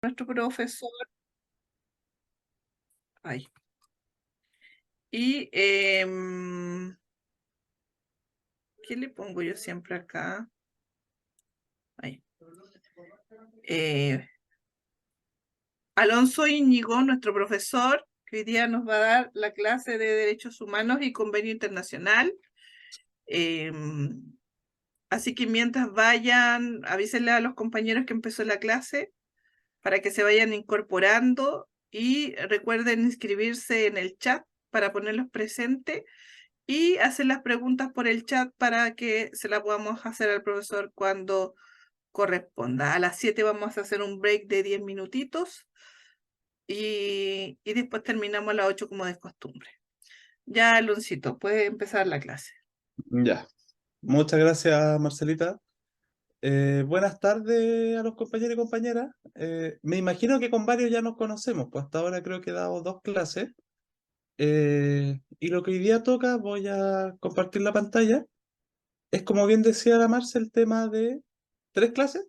nuestro profesor. Ay. Y, ¿qué le pongo yo siempre acá? Ahí. Alonso Íñigo, nuestro profesor, que hoy día nos va a dar la clase de Derechos Humanos y Convenio Internacional. Así que mientras vayan, avísenle a los compañeros que empezó la clase para que se vayan incorporando y recuerden inscribirse en el chat para ponerlos presentes y hacer las preguntas por el chat para que se las podamos hacer al profesor cuando corresponda. A las 7 vamos a hacer un break de 10 minutitos y después terminamos a las 8 como de costumbre. Ya, Aloncito, puede empezar la clase. Ya, muchas gracias, Marcelita. Buenas tardes a los compañeros y compañeras. Me imagino que con varios ya nos conocemos, pues hasta ahora creo que he dado 2 clases. Y lo que hoy día toca, voy a compartir la pantalla. Es como bien decía la Marce, el tema de 3 clases.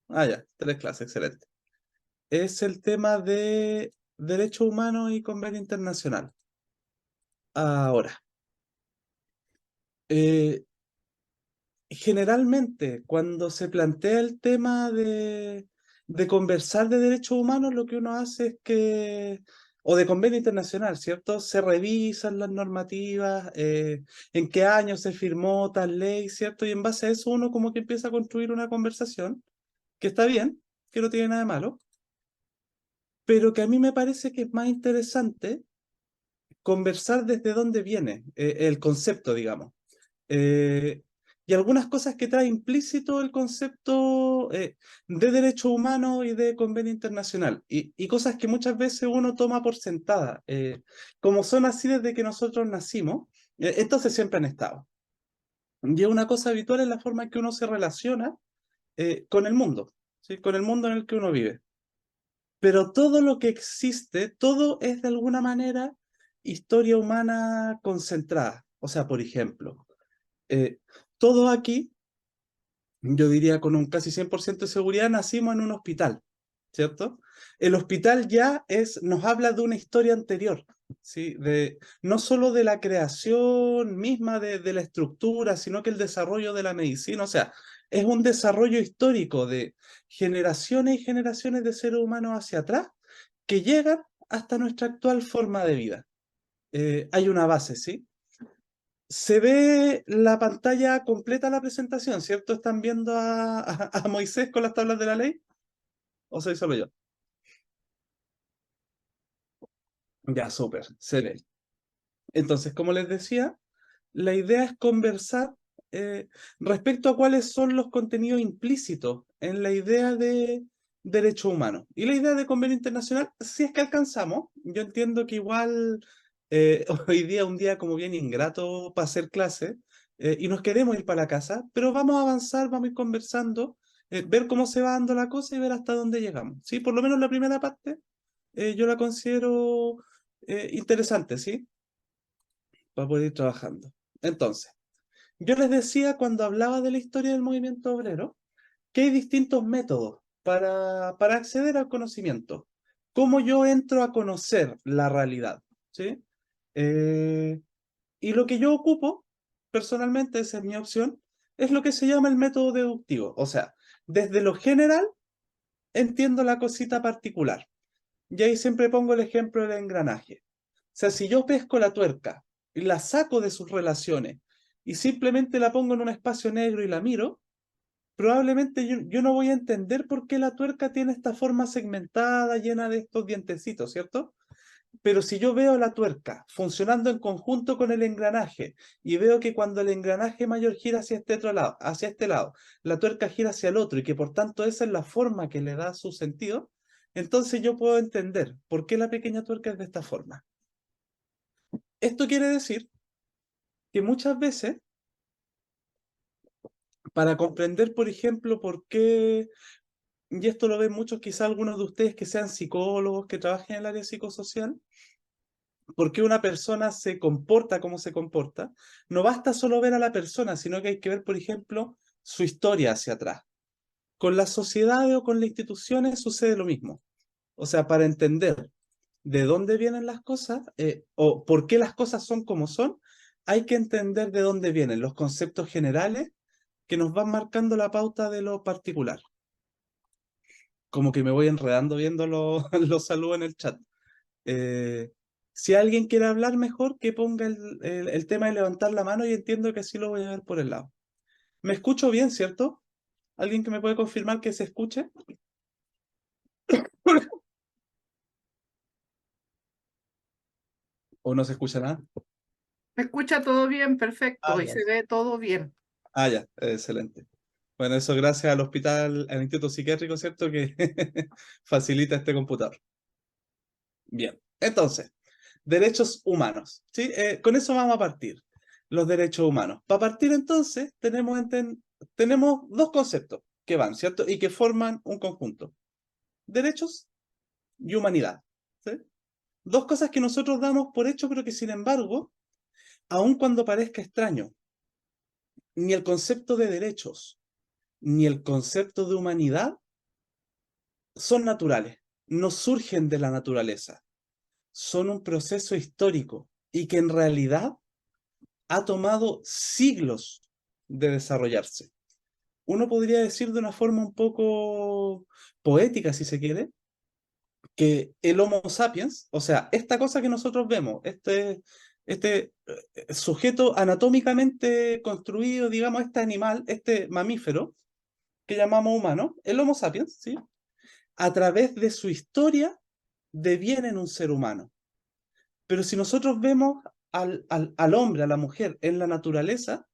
Ah, ya, 3 clases, excelente. Es el tema de derechos humanos y convenio internacional. Ahora, eh, generalmente, cuando se plantea el tema de conversar de derechos humanos, lo que uno hace es que, o de convenio internacional, ¿cierto? Se revisan las normativas, en qué año se firmó tal ley, ¿cierto? Y en base a eso uno como que empieza a construir una conversación, que está bien, que no tiene nada de malo, pero que a mí me parece que es más interesante conversar desde dónde viene el concepto, digamos. Eh, y algunas cosas que trae implícito el concepto de derechos humanos y de convenio internacional, y cosas que muchas veces uno toma por sentada, como son así desde que nosotros nacimos, entonces siempre han estado. Y es una cosa habitual en la forma en que uno se relaciona con el mundo, ¿sí? Con el mundo en el que uno vive. Pero todo lo que existe, todo es de alguna manera historia humana concentrada. O sea, por ejemplo, eh, todos aquí, yo diría con un casi 100% de seguridad, nacimos en un hospital, ¿cierto? El hospital ya nos habla de una historia anterior, ¿sí? No solo de la creación misma de la estructura, sino que el desarrollo de la medicina. O sea, es un desarrollo histórico de generaciones y generaciones de seres humanos hacia atrás que llegan hasta nuestra actual forma de vida. Hay una base, ¿sí? Se ve la pantalla completa la presentación, ¿cierto? ¿Están viendo a Moisés con las tablas de la ley? ¿O soy solo yo? Ya, súper, se ve. Entonces, como les decía, la idea es conversar eh, respecto a cuáles son los contenidos implícitos en la idea de derecho humano. Y la idea de convenio internacional, si es que alcanzamos, yo entiendo que igual hoy día es un día como bien ingrato para hacer clase y nos queremos ir para la casa, pero vamos a avanzar, vamos a ir conversando, ver cómo se va dando la cosa y ver hasta dónde llegamos. ¿Sí? Por lo menos la primera parte yo la considero interesante, ¿sí? Para poder ir trabajando. Entonces, yo les decía cuando hablaba de la historia del movimiento obrero que hay distintos métodos para acceder al conocimiento. ¿Cómo yo entro a conocer la realidad? ¿Sí? Eh, y lo que yo ocupo, personalmente, esa es mi opción, es lo que se llama el método deductivo. O sea, desde lo general entiendo la cosita particular. Y ahí siempre pongo el ejemplo del engranaje. O sea, si yo pesco la tuerca y la saco de sus relaciones y simplemente la pongo en un espacio negro y la miro, probablemente yo no voy a entender por qué la tuerca tiene esta forma segmentada, llena de estos dientecitos, ¿cierto? Pero si yo veo la tuerca funcionando en conjunto con el engranaje y veo que cuando el engranaje mayor gira hacia este otro lado, hacia este lado, la tuerca gira hacia el otro y que por tanto esa es la forma que le da su sentido, entonces yo puedo entender por qué la pequeña tuerca es de esta forma. Esto quiere decir que muchas veces, para comprender, por ejemplo, por qué, y esto lo ven muchos, quizá algunos de ustedes que sean psicólogos, que trabajen en el área psicosocial, por qué una persona se comporta como se comporta, no basta solo ver a la persona, sino que hay que ver, por ejemplo, su historia hacia atrás. Con las sociedades o con las instituciones sucede lo mismo. O sea, para entender de dónde vienen las cosas o por qué las cosas son como son, hay que entender de dónde vienen los conceptos generales que nos van marcando la pauta de lo particular. Como que me voy enredando viendo los saludos en el chat. Eh, si alguien quiere hablar mejor, que ponga el tema de levantar la mano y entiendo que así lo voy a ver por el lado. ¿Me escucho bien, cierto? ¿Alguien que me puede confirmar que se escuche? ¿O no se escucha nada? Me escucha todo bien, Ah, perfecto, y ya. se ve todo bien. Ah, ya, excelente. Bueno, eso gracias al hospital, al Instituto Psiquiátrico, ¿cierto? Que facilita este computador. Bien, entonces, derechos humanos, ¿sí? Con eso vamos a partir, los derechos humanos. Para partir entonces, tenemos dos conceptos que van, ¿cierto? Y que forman un conjunto. Derechos y humanidad, ¿sí? Dos cosas que nosotros damos por hecho, pero que sin embargo, aun cuando parezca extraño, ni el concepto de derechos ni el concepto de humanidad son naturales, no surgen de la naturaleza, son un proceso histórico y que en realidad ha tomado siglos de desarrollarse. Uno podría decir de una forma un poco poética, si se quiere, que el Homo sapiens, o sea, esta cosa que nosotros vemos, este sujeto anatómicamente construido, digamos, este animal, este mamífero que llamamos humano, el Homo sapiens, ¿sí? A través de su historia deviene en un ser humano. Pero si nosotros vemos al hombre, a la mujer en la naturaleza,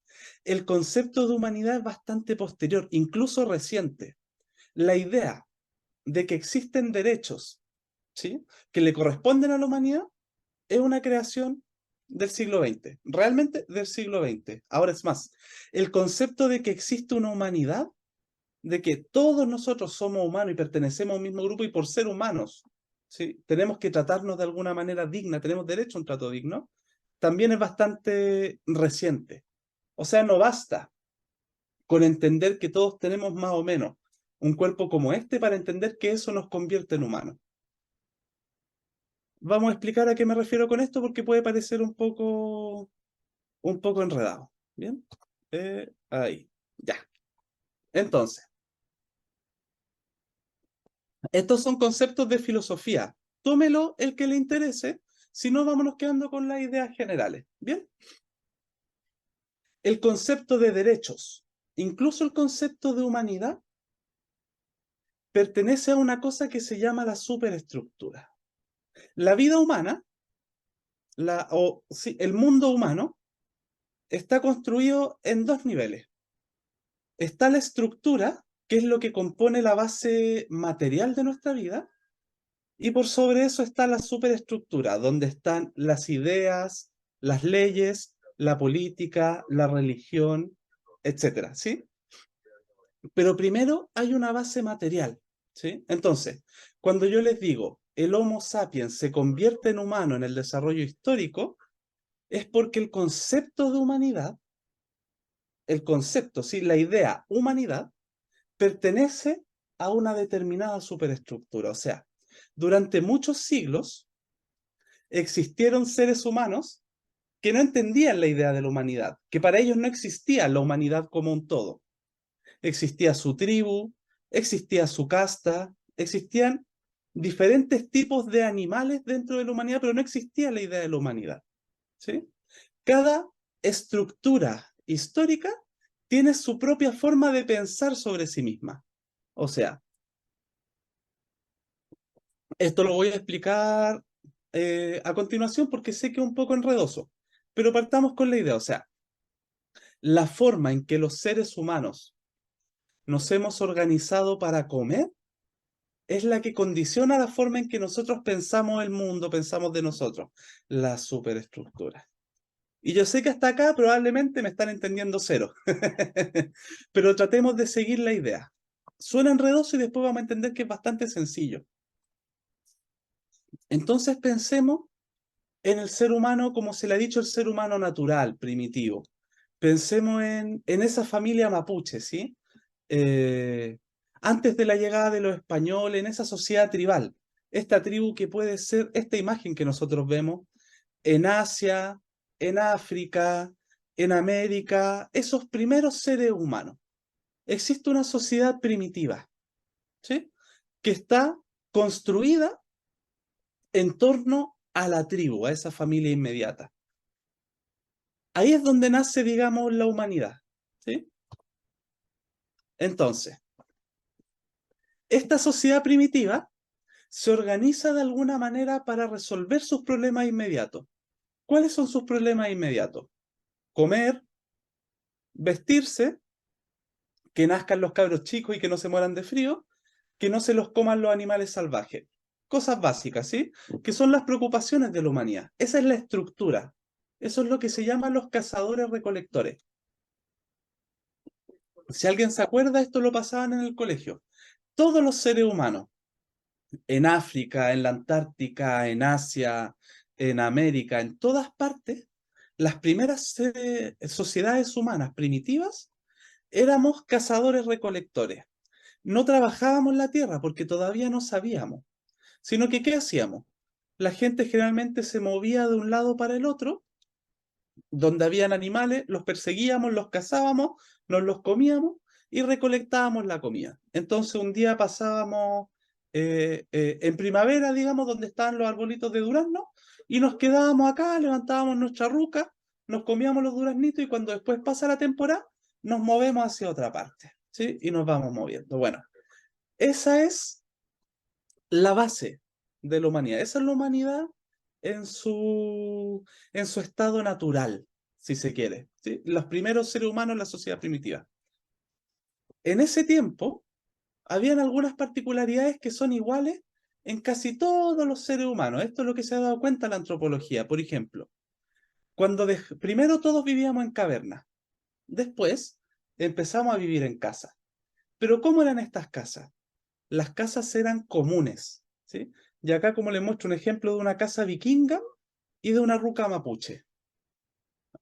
el concepto de humanidad es bastante posterior, incluso reciente. La idea de que existen derechos, ¿sí?, que le corresponden a la humanidad es una creación del siglo XX, realmente del siglo XX. Ahora es más, el concepto de que existe una humanidad, de que todos nosotros somos humanos y pertenecemos a un mismo grupo y por ser humanos, ¿sí?, tenemos que tratarnos de alguna manera digna, tenemos derecho a un trato digno, también es bastante reciente. O sea, no basta con entender que todos tenemos más o menos un cuerpo como este para entender que eso nos convierte en humanos. Vamos a explicar a qué me refiero con esto porque puede parecer un poco enredado. ¿Bien? Ahí, ya. Entonces, estos son conceptos de filosofía. Tómelo el que le interese, si no, vámonos quedando con las ideas generales. ¿Bien? El concepto de derechos, incluso el concepto de humanidad, pertenece a una cosa que se llama la superestructura. La vida humana, sí, el mundo humano, está construido en dos niveles. Está la estructura, que es lo que compone la base material de nuestra vida, y por sobre eso está la superestructura, donde están las ideas, las leyes, la política, la religión, etcétera, ¿sí? Pero primero hay una base material, ¿sí? Entonces, cuando yo les digo el Homo sapiens se convierte en humano en el desarrollo histórico, es porque el concepto de humanidad, el concepto, ¿sí?, la idea humanidad, pertenece a una determinada superestructura. O sea, durante muchos siglos existieron seres humanos que no entendían la idea de la humanidad, que para ellos no existía la humanidad como un todo. Existía su tribu, existía su casta, existían diferentes tipos de animales dentro de la humanidad, pero no existía la idea de la humanidad, ¿sí? Cada estructura histórica tiene su propia forma de pensar sobre sí misma. O sea, esto lo voy a explicar a continuación porque sé que es un poco enredoso, pero partamos con la idea. O sea, la forma en que los seres humanos nos hemos organizado para comer es la que condiciona la forma en que nosotros pensamos el mundo, pensamos de nosotros, la superestructura. Y yo sé que hasta acá probablemente me están entendiendo cero, pero tratemos de seguir la idea. Suena enredoso y después vamos a entender que es bastante sencillo. Entonces pensemos en el ser humano como se le ha dicho, el ser humano natural, primitivo. Pensemos en esa familia mapuche, ¿sí? Eh, Antes de la llegada de los españoles, en esa sociedad tribal. esta tribu que puede ser esta imagen que nosotros vemos en Asia, en África, en América, esos primeros seres humanos. Existe una sociedad primitiva, ¿sí? Que está construida en torno a la tribu, a esa familia inmediata. Ahí es donde nace, digamos, la humanidad, ¿sí? Entonces, esta sociedad primitiva se organiza de alguna manera para resolver sus problemas inmediatos. ¿Cuáles son sus problemas inmediatos? Comer, vestirse, que nazcan los cabros chicos y que no se mueran de frío, que no se los coman los animales salvajes. Cosas básicas, ¿sí? Que son las preocupaciones de la humanidad. Esa es la estructura. Eso es lo que se llama los cazadores-recolectores. Si alguien se acuerda, esto lo pasaban en el colegio. Todos los seres humanos, en África, en la Antártica, en Asia, en América, en todas partes, las primeras sociedades humanas primitivas éramos cazadores-recolectores. No trabajábamos la tierra porque todavía no sabíamos, sino que ¿qué hacíamos? La gente generalmente se movía de un lado para el otro, donde habían animales, los perseguíamos, los cazábamos, nos los comíamos y recolectábamos la comida. Entonces un día pasábamos en primavera, digamos, donde estaban los arbolitos de durazno, y nos quedábamos acá, levantábamos nuestra ruca, nos comíamos los duraznitos y cuando después pasa la temporada, nos movemos hacia otra parte, ¿sí? Y nos vamos moviendo. Bueno, esa es la base de la humanidad. Esa es la humanidad en en su estado natural, si se quiere, ¿sí? Los primeros seres humanos en la sociedad primitiva. En ese tiempo, habían algunas particularidades que son iguales en casi todos los seres humanos. Esto es lo que se ha dado cuenta la antropología. Por ejemplo, primero todos vivíamos en cavernas, después empezamos a vivir en casas. Pero ¿cómo eran estas casas? Las casas eran comunes, ¿sí? Y acá como les muestro un ejemplo de una casa vikinga y de una ruca mapuche.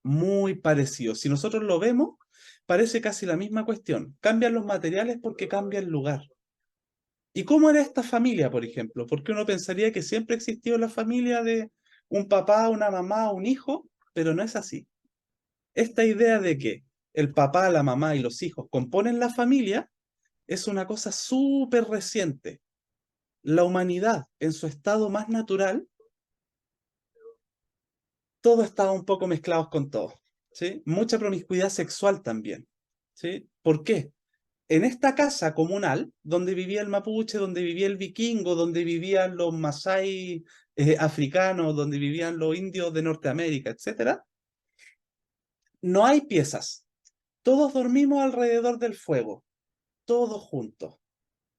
Muy parecido. Si nosotros lo vemos, parece casi la misma cuestión. Cambian los materiales porque cambia el lugar. ¿Y cómo era esta familia, por ejemplo? Porque uno pensaría que siempre existió la familia de un papá, una mamá, un hijo, pero no es así. Esta idea de que el papá, la mamá y los hijos componen la familia es una cosa súper reciente. La humanidad en su estado más natural, todo estaba un poco mezclados con todo, ¿sí? Mucha promiscuidad sexual también, ¿sí? ¿Por qué? En esta casa comunal, donde vivía el mapuche, donde vivía el vikingo, donde vivían los masái africanos, donde vivían los indios de Norteamérica, etcétera, no hay piezas. Todos dormimos alrededor del fuego, todos juntos,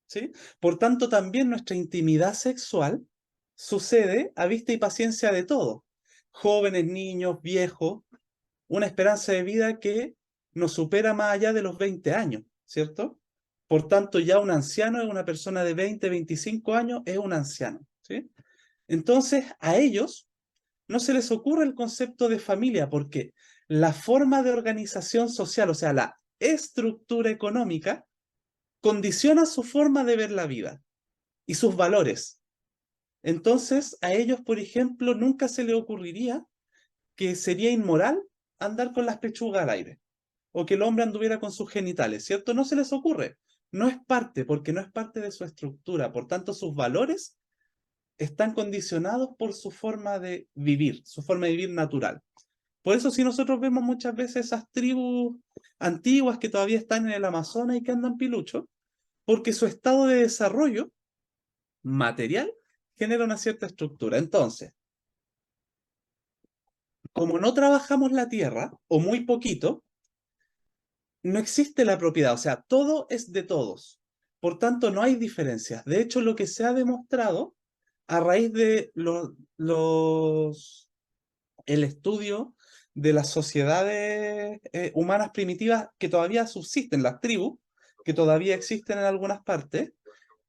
¿sí? Por tanto, también nuestra intimidad sexual sucede a vista y paciencia de todos. Jóvenes, niños, viejos, una esperanza de vida que nos supera más allá de los 20 años, ¿cierto? Por tanto, ya un anciano es una persona de 20, 25 años, es un anciano, ¿sí? Entonces, a ellos no se les ocurre el concepto de familia porque la forma de organización social, o sea, la estructura económica, condiciona su forma de ver la vida y sus valores. Entonces, a ellos, por ejemplo, nunca se les ocurriría que sería inmoral andar con las pechugas al aire o que el hombre anduviera con sus genitales, ¿cierto? No se les ocurre. No es parte, porque no es parte de su estructura. Por tanto, sus valores están condicionados por su forma de vivir, su forma de vivir natural. Por eso si nosotros vemos muchas veces esas tribus antiguas que todavía están en el Amazonas y que andan pilucho, porque su estado de desarrollo material genera una cierta estructura. Entonces, como no trabajamos la tierra, o muy poquito, no existe la propiedad, o sea, todo es de todos. Por tanto, no hay diferencias. De hecho, lo que se ha demostrado a raíz de el estudio de las sociedades humanas primitivas que todavía subsisten, las tribus, que todavía existen en algunas partes,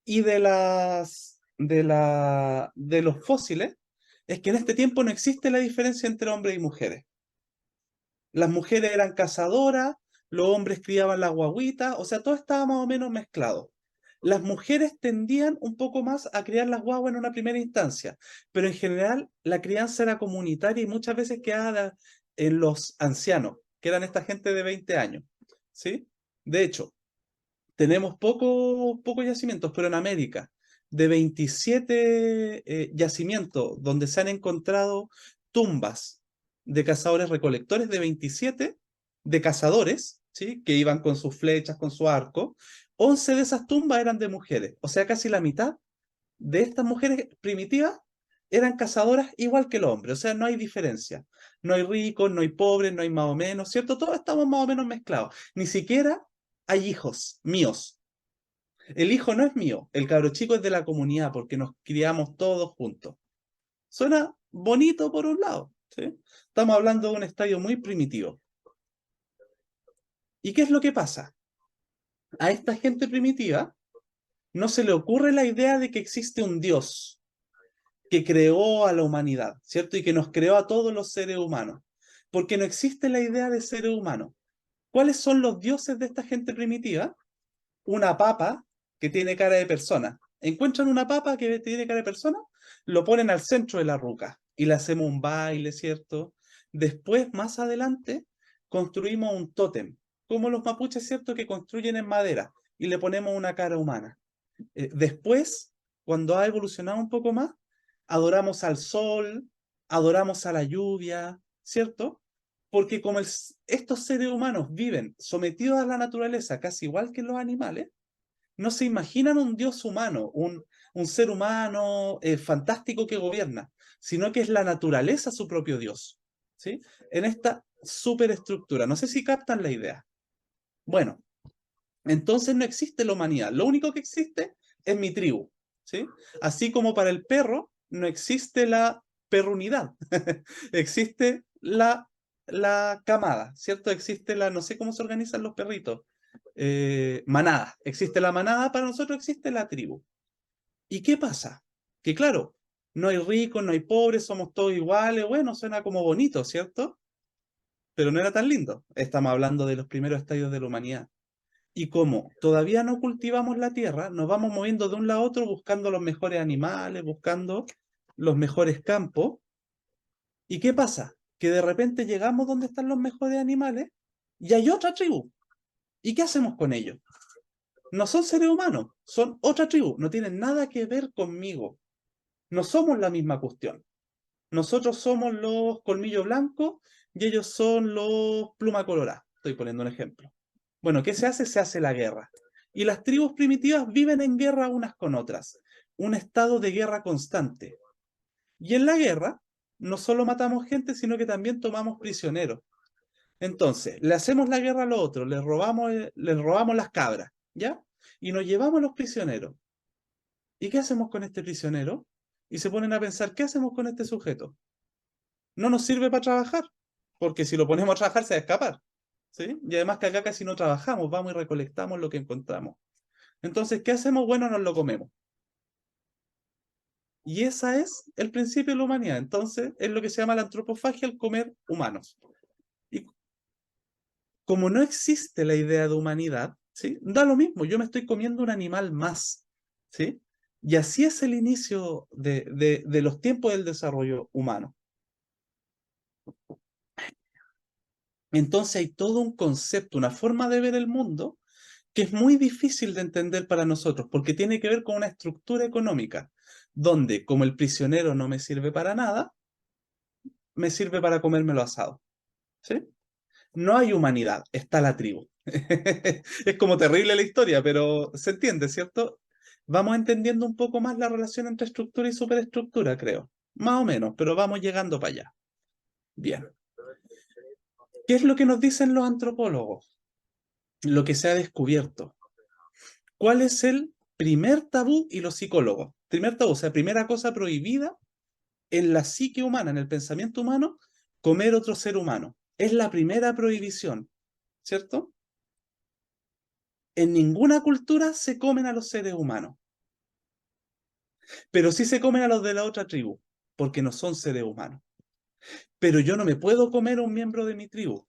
y de los fósiles, es que en este tiempo no existe la diferencia entre hombres y mujeres. Las mujeres eran cazadoras, los hombres criaban las guaguitas, o sea, todo estaba más o menos mezclado. Las mujeres tendían un poco más a criar las guaguas en una primera instancia, pero en general la crianza era comunitaria y muchas veces quedaba en los ancianos, que eran esta gente de 20 años, ¿sí? De hecho, tenemos pocos yacimientos, pero en América, de 27 yacimientos donde se han encontrado tumbas de cazadores recolectores, de 27 de cazadores, ¿sí? Que iban con sus flechas, con su arco, 11 de esas tumbas eran de mujeres, o sea, casi la mitad de estas mujeres primitivas eran cazadoras igual que los hombres, o sea, no hay diferencia. No hay ricos, no hay pobres, no hay más o menos, ¿cierto? Todos estamos más o menos mezclados. Ni siquiera hay hijos míos. El hijo no es mío, el cabro chico es de la comunidad porque nos criamos todos juntos. Suena bonito por un lado, ¿sí? Estamos hablando de un estadio muy primitivo. ¿Y qué es lo que pasa? A esta gente primitiva no se le ocurre la idea de que existe un Dios que creó a la humanidad, ¿cierto? Y que nos creó a todos los seres humanos, porque no existe la idea de seres humanos. ¿Cuáles son los dioses de esta gente primitiva? Una papa que tiene cara de persona. Encuentran una papa que tiene cara de persona, lo ponen al centro de la ruca y le hacemos un baile, ¿cierto? Después, más adelante, construimos un tótem, como los mapuches, ¿cierto? Que construyen en madera y le ponemos una cara humana. Después, cuando ha evolucionado un poco más, adoramos al sol, adoramos a la lluvia, ¿cierto? Porque como estos seres humanos viven sometidos a la naturaleza casi igual que los animales, no se imaginan un dios humano, un ser humano fantástico que gobierna, sino que es la naturaleza su propio dios, ¿sí? En esta superestructura. No sé si captan la idea. Bueno, entonces no existe la humanidad. Lo único que existe es mi tribu, ¿sí? Así como para el perro no existe la perrunidad. Existe la camada, ¿cierto? Existe la, no sé cómo se organizan los perritos. Manada. Existe la manada, para nosotros existe la tribu. ¿Y qué pasa? Que claro, no hay ricos, no hay pobres, somos todos iguales. Bueno, suena como bonito, ¿cierto? Pero no era tan lindo. Estamos hablando de los primeros estadios de la humanidad. Y como todavía no cultivamos la tierra, nos vamos moviendo de un lado a otro buscando los mejores animales, buscando los mejores campos. ¿Y qué pasa? Que de repente llegamos donde están los mejores animales y hay otra tribu. ¿Y qué hacemos con ellos? No son seres humanos, son otra tribu, no tienen nada que ver conmigo. No somos la misma cuestión. Nosotros somos los colmillos blancos y ellos son los pluma colorada. Estoy poniendo un ejemplo. Bueno, ¿qué se hace? Se hace la guerra. Y las tribus primitivas viven en guerra unas con otras. Un estado de guerra constante. Y en la guerra no solo matamos gente, sino que también tomamos prisioneros. Entonces, le hacemos la guerra a los otros, les robamos las cabras, ¿ya? Y nos llevamos los prisioneros. ¿Y qué hacemos con este prisionero? Y se ponen a pensar, ¿qué hacemos con este sujeto? No nos sirve para trabajar, porque si lo ponemos a trabajar se va a escapar, ¿sí? Y además que acá casi no trabajamos, vamos y recolectamos lo que encontramos. Entonces, ¿qué hacemos? Bueno, nos lo comemos. Y ese es el principio de la humanidad. Entonces, es lo que se llama la antropofagia, el comer humanos. Y como no existe la idea de humanidad, ¿sí? Da lo mismo, yo me estoy comiendo un animal más, ¿sí? Y así es el inicio de los tiempos del desarrollo humano. Entonces hay todo un concepto, una forma de ver el mundo que es muy difícil de entender para nosotros, porque tiene que ver con una estructura económica, donde como el prisionero no me sirve para nada, me sirve para comérmelo asado, ¿sí? No hay humanidad, está la tribu. Es como terrible la historia, pero se entiende, ¿cierto? Vamos entendiendo un poco más la relación entre estructura y superestructura, creo. Más o menos, pero vamos llegando para allá. Bien. ¿Qué es lo que nos dicen los antropólogos? Lo que se ha descubierto. ¿Cuál es el primer tabú y los psicólogos? Primer tabú, o sea, primera cosa prohibida en la psique humana, en el pensamiento humano, comer otro ser humano. Es la primera prohibición, ¿cierto? En ninguna cultura se comen a los seres humanos, pero sí se comen a los de la otra tribu, porque no son seres humanos. Pero yo no me puedo comer a un miembro de mi tribu.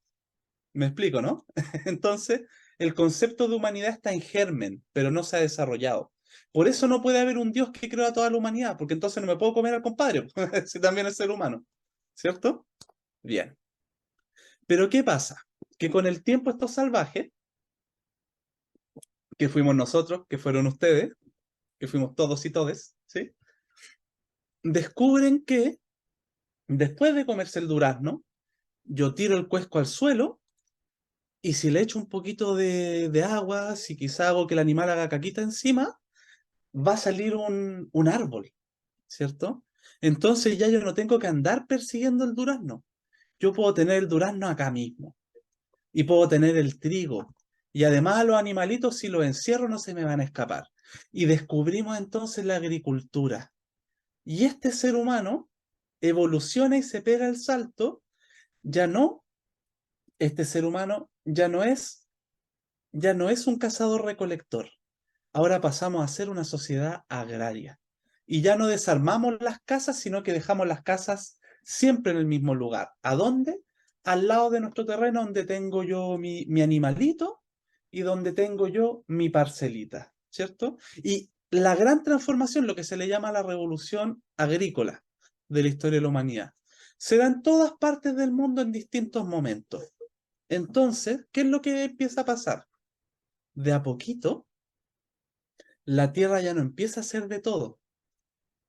¿Me explico, no? Entonces, el concepto de humanidad está en germen, pero no se ha desarrollado. Por eso no puede haber un Dios que creó a toda la humanidad, porque entonces no me puedo comer al compadre, si también es ser humano, ¿cierto? Bien. Pero ¿qué pasa? Que con el tiempo estos salvajes, que fuimos nosotros, que fueron ustedes, que fuimos todos y todes, ¿sí? Descubren que después de comerse el durazno, yo tiro el cuesco al suelo y si le echo un poquito de agua, si quizá hago que el animal haga caquita encima, va a salir un árbol, ¿cierto? Entonces ya yo no tengo que andar persiguiendo el durazno. Yo puedo tener el durazno acá mismo y puedo tener el trigo. Y además a los animalitos, si los encierro, no se me van a escapar. Y descubrimos entonces la agricultura. Y este ser humano evoluciona y se pega el salto, ya no, este ser humano ya no es un cazador-recolector. Ahora pasamos a ser una sociedad agraria. Y ya no desarmamos las casas, sino que dejamos las casas siempre en el mismo lugar. ¿A dónde? Al lado de nuestro terreno donde tengo yo mi animalito y donde tengo yo mi parcelita, ¿cierto? Y la gran transformación, lo que se le llama la revolución agrícola de la historia de la humanidad, se da en todas partes del mundo en distintos momentos. Entonces, ¿qué es lo que empieza a pasar? De a poquito, la tierra ya no empieza a ser de todo.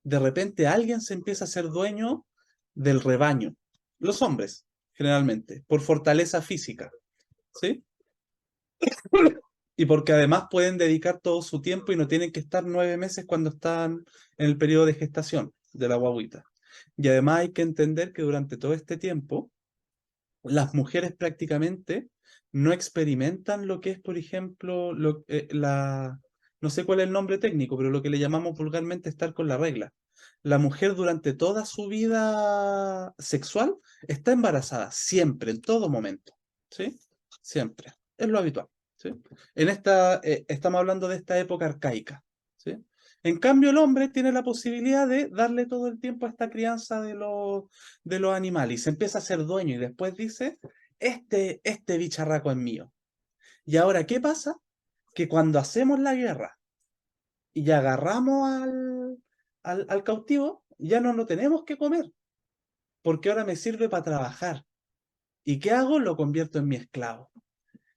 De repente alguien se empieza a ser dueño del rebaño. Los hombres, generalmente, por fortaleza física, ¿sí? Y porque además pueden dedicar todo su tiempo y no tienen que estar 9 meses cuando están en el periodo de gestación de la guagüita. Y además hay que entender que durante todo este tiempo, las mujeres prácticamente no experimentan lo que es, por ejemplo, no sé cuál es el nombre técnico, pero lo que le llamamos vulgarmente estar con la regla. La mujer durante toda su vida sexual está embarazada, siempre, en todo momento, ¿sí? Siempre. Es lo habitual, ¿sí? Estamos hablando de esta época arcaica, ¿sí? En cambio, el hombre tiene la posibilidad de darle todo el tiempo a esta crianza de los animales y se empieza a ser dueño y después dice, este bicharraco es mío. Y ahora, ¿qué pasa? Que cuando hacemos la guerra y ya agarramos al cautivo, ya no lo tenemos que comer, porque ahora me sirve para trabajar. ¿Y qué hago? Lo convierto en mi esclavo.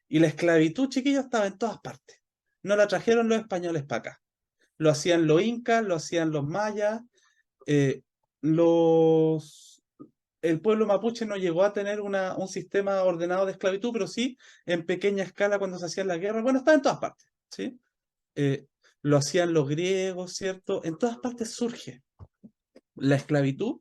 Y la esclavitud, chiquillos, estaba en todas partes. No la trajeron los españoles para acá. Lo hacían los incas, lo hacían los mayas, eh, los el pueblo mapuche no llegó a tener un sistema ordenado de esclavitud, pero sí en pequeña escala cuando se hacían las guerras. Bueno, estaba en todas partes, ¿sí? Eh, lo hacían los griegos, ¿cierto? En todas partes surge la esclavitud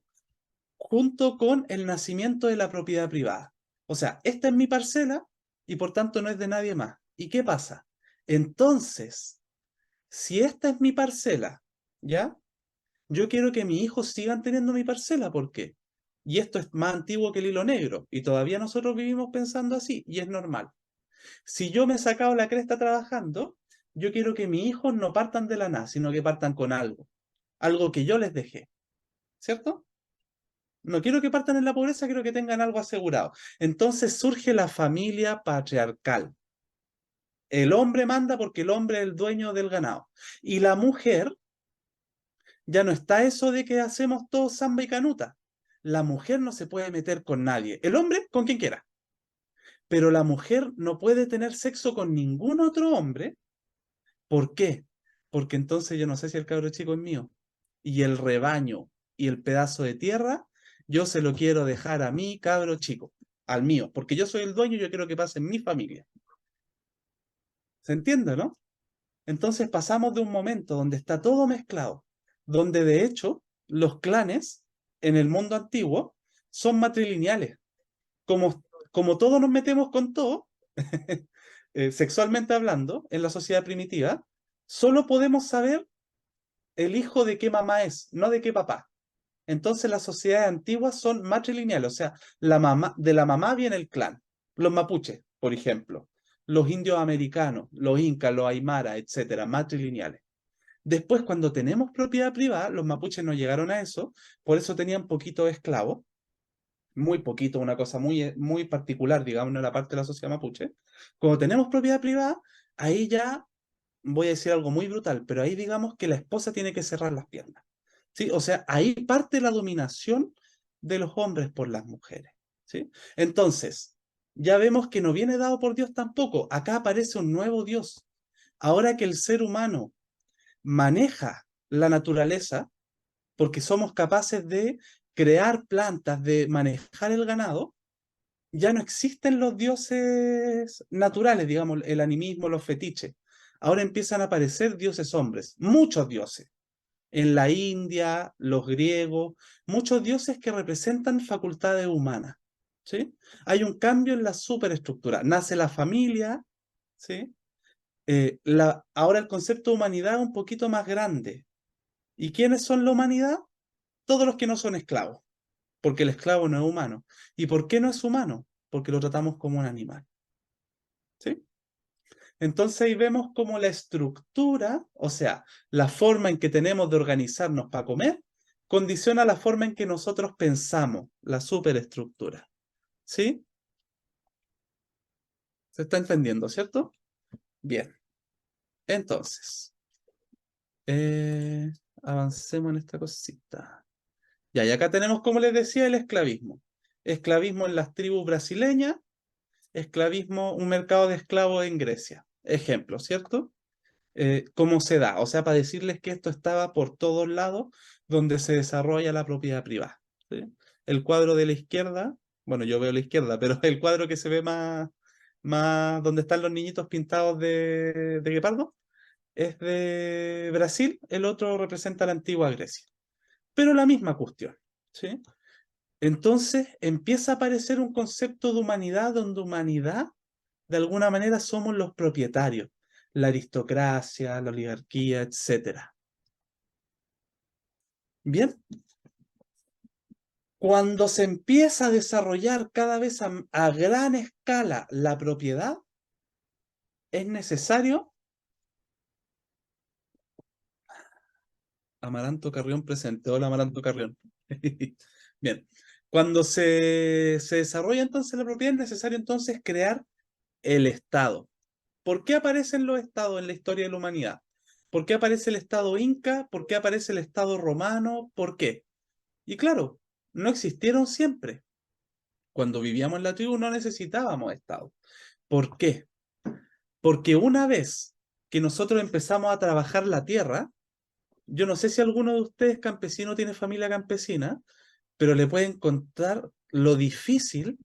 junto con el nacimiento de la propiedad privada. O sea, esta es mi parcela y por tanto no es de nadie más. ¿Y qué pasa? Entonces, si esta es mi parcela, ¿ya? Yo quiero que mis hijos sigan teniendo mi parcela, ¿por qué? Y esto es más antiguo que el hilo negro, y todavía nosotros vivimos pensando así, y es normal. Si yo me he sacado la cresta trabajando, yo quiero que mis hijos no partan de la nada, sino que partan con algo, algo que yo les dejé, ¿cierto? No quiero que partan en la pobreza, quiero que tengan algo asegurado. Entonces surge la familia patriarcal. El hombre manda porque el hombre es el dueño del ganado. Y la mujer, ya no está eso de que hacemos todo samba y canuta. La mujer no se puede meter con nadie. El hombre con quien quiera. Pero la mujer no puede tener sexo con ningún otro hombre. ¿Por qué? Porque entonces yo no sé si el cabro chico es mío. Y el rebaño y el pedazo de tierra, yo se lo quiero dejar a mi cabro chico, al mío. Porque yo soy el dueño y yo quiero que pase en mi familia. ¿Se entiende, no? Entonces pasamos de un momento donde está todo mezclado, donde de hecho los clanes en el mundo antiguo son matrilineales. Como todos nos metemos con todo, sexualmente hablando, en la sociedad primitiva, solo podemos saber el hijo de qué mamá es, no de qué papá. Entonces las sociedades antiguas son matrilineales, o sea, de la mamá viene el clan. Los mapuches, por ejemplo, los indios americanos, los incas, los aymara, etcétera, matrilineales. Después, cuando tenemos propiedad privada, los mapuches no llegaron a eso, por eso tenían poquitos esclavos, muy poquito, una cosa muy particular, digamos, en la parte de la sociedad mapuche. Cuando tenemos propiedad privada, ahí ya voy a decir algo muy brutal, pero ahí digamos que la esposa tiene que cerrar las piernas. ¿Sí? O sea, ahí parte la dominación de los hombres por las mujeres. ¿Sí? Entonces, ya vemos que no viene dado por Dios tampoco. Acá aparece un nuevo Dios. Ahora que el ser humano maneja la naturaleza, porque somos capaces de crear plantas, de manejar el ganado, ya no existen los dioses naturales, digamos, el animismo, los fetiches. Ahora empiezan a aparecer dioses hombres, muchos dioses. En la India, los griegos, muchos dioses que representan facultades humanas. ¿Sí? Hay un cambio en la superestructura. Nace la familia, ¿sí? Ahora el concepto de humanidad es un poquito más grande. ¿Y quiénes son la humanidad? Todos los que no son esclavos, porque el esclavo no es humano. ¿Y por qué no es humano? Porque lo tratamos como un animal. ¿Sí? Entonces ahí vemos cómo la estructura, o sea, la forma en que tenemos de organizarnos para comer, condiciona la forma en que nosotros pensamos, la superestructura. ¿Sí? ¿Se está entendiendo, cierto? Bien. Entonces, eh, avancemos en esta cosita. Ya, y acá tenemos, como les decía, el esclavismo. Esclavismo en las tribus brasileñas, esclavismo, un mercado de esclavos en Grecia. Ejemplo, ¿cierto? Cómo se da. O sea, para decirles que esto estaba por todos lados donde se desarrolla la propiedad privada. ¿Sí? El cuadro de la izquierda, bueno, yo veo la izquierda, pero el cuadro que se ve más donde están los niñitos pintados de guepardo, es de Brasil, el otro representa la antigua Grecia. Pero la misma cuestión. ¿Sí? Entonces empieza a aparecer un concepto de humanidad donde humanidad de alguna manera somos los propietarios, la aristocracia, la oligarquía, etcétera. Bien, cuando se empieza a desarrollar cada vez a gran escala la propiedad, es necesario, Amaranto Carrión presente, hola Amaranto Carrión. Bien, cuando se desarrolla entonces la propiedad, es necesario entonces crear el Estado. ¿Por qué aparecen los estados en la historia de la humanidad? ¿Por qué aparece el estado inca? ¿Por qué aparece el estado romano? ¿Por qué? Y claro, no existieron siempre. Cuando vivíamos en la tribu no necesitábamos estado. ¿Por qué? Porque una vez que nosotros empezamos a trabajar la tierra, yo no sé si alguno de ustedes campesino tiene familia campesina, pero le pueden contar lo difícil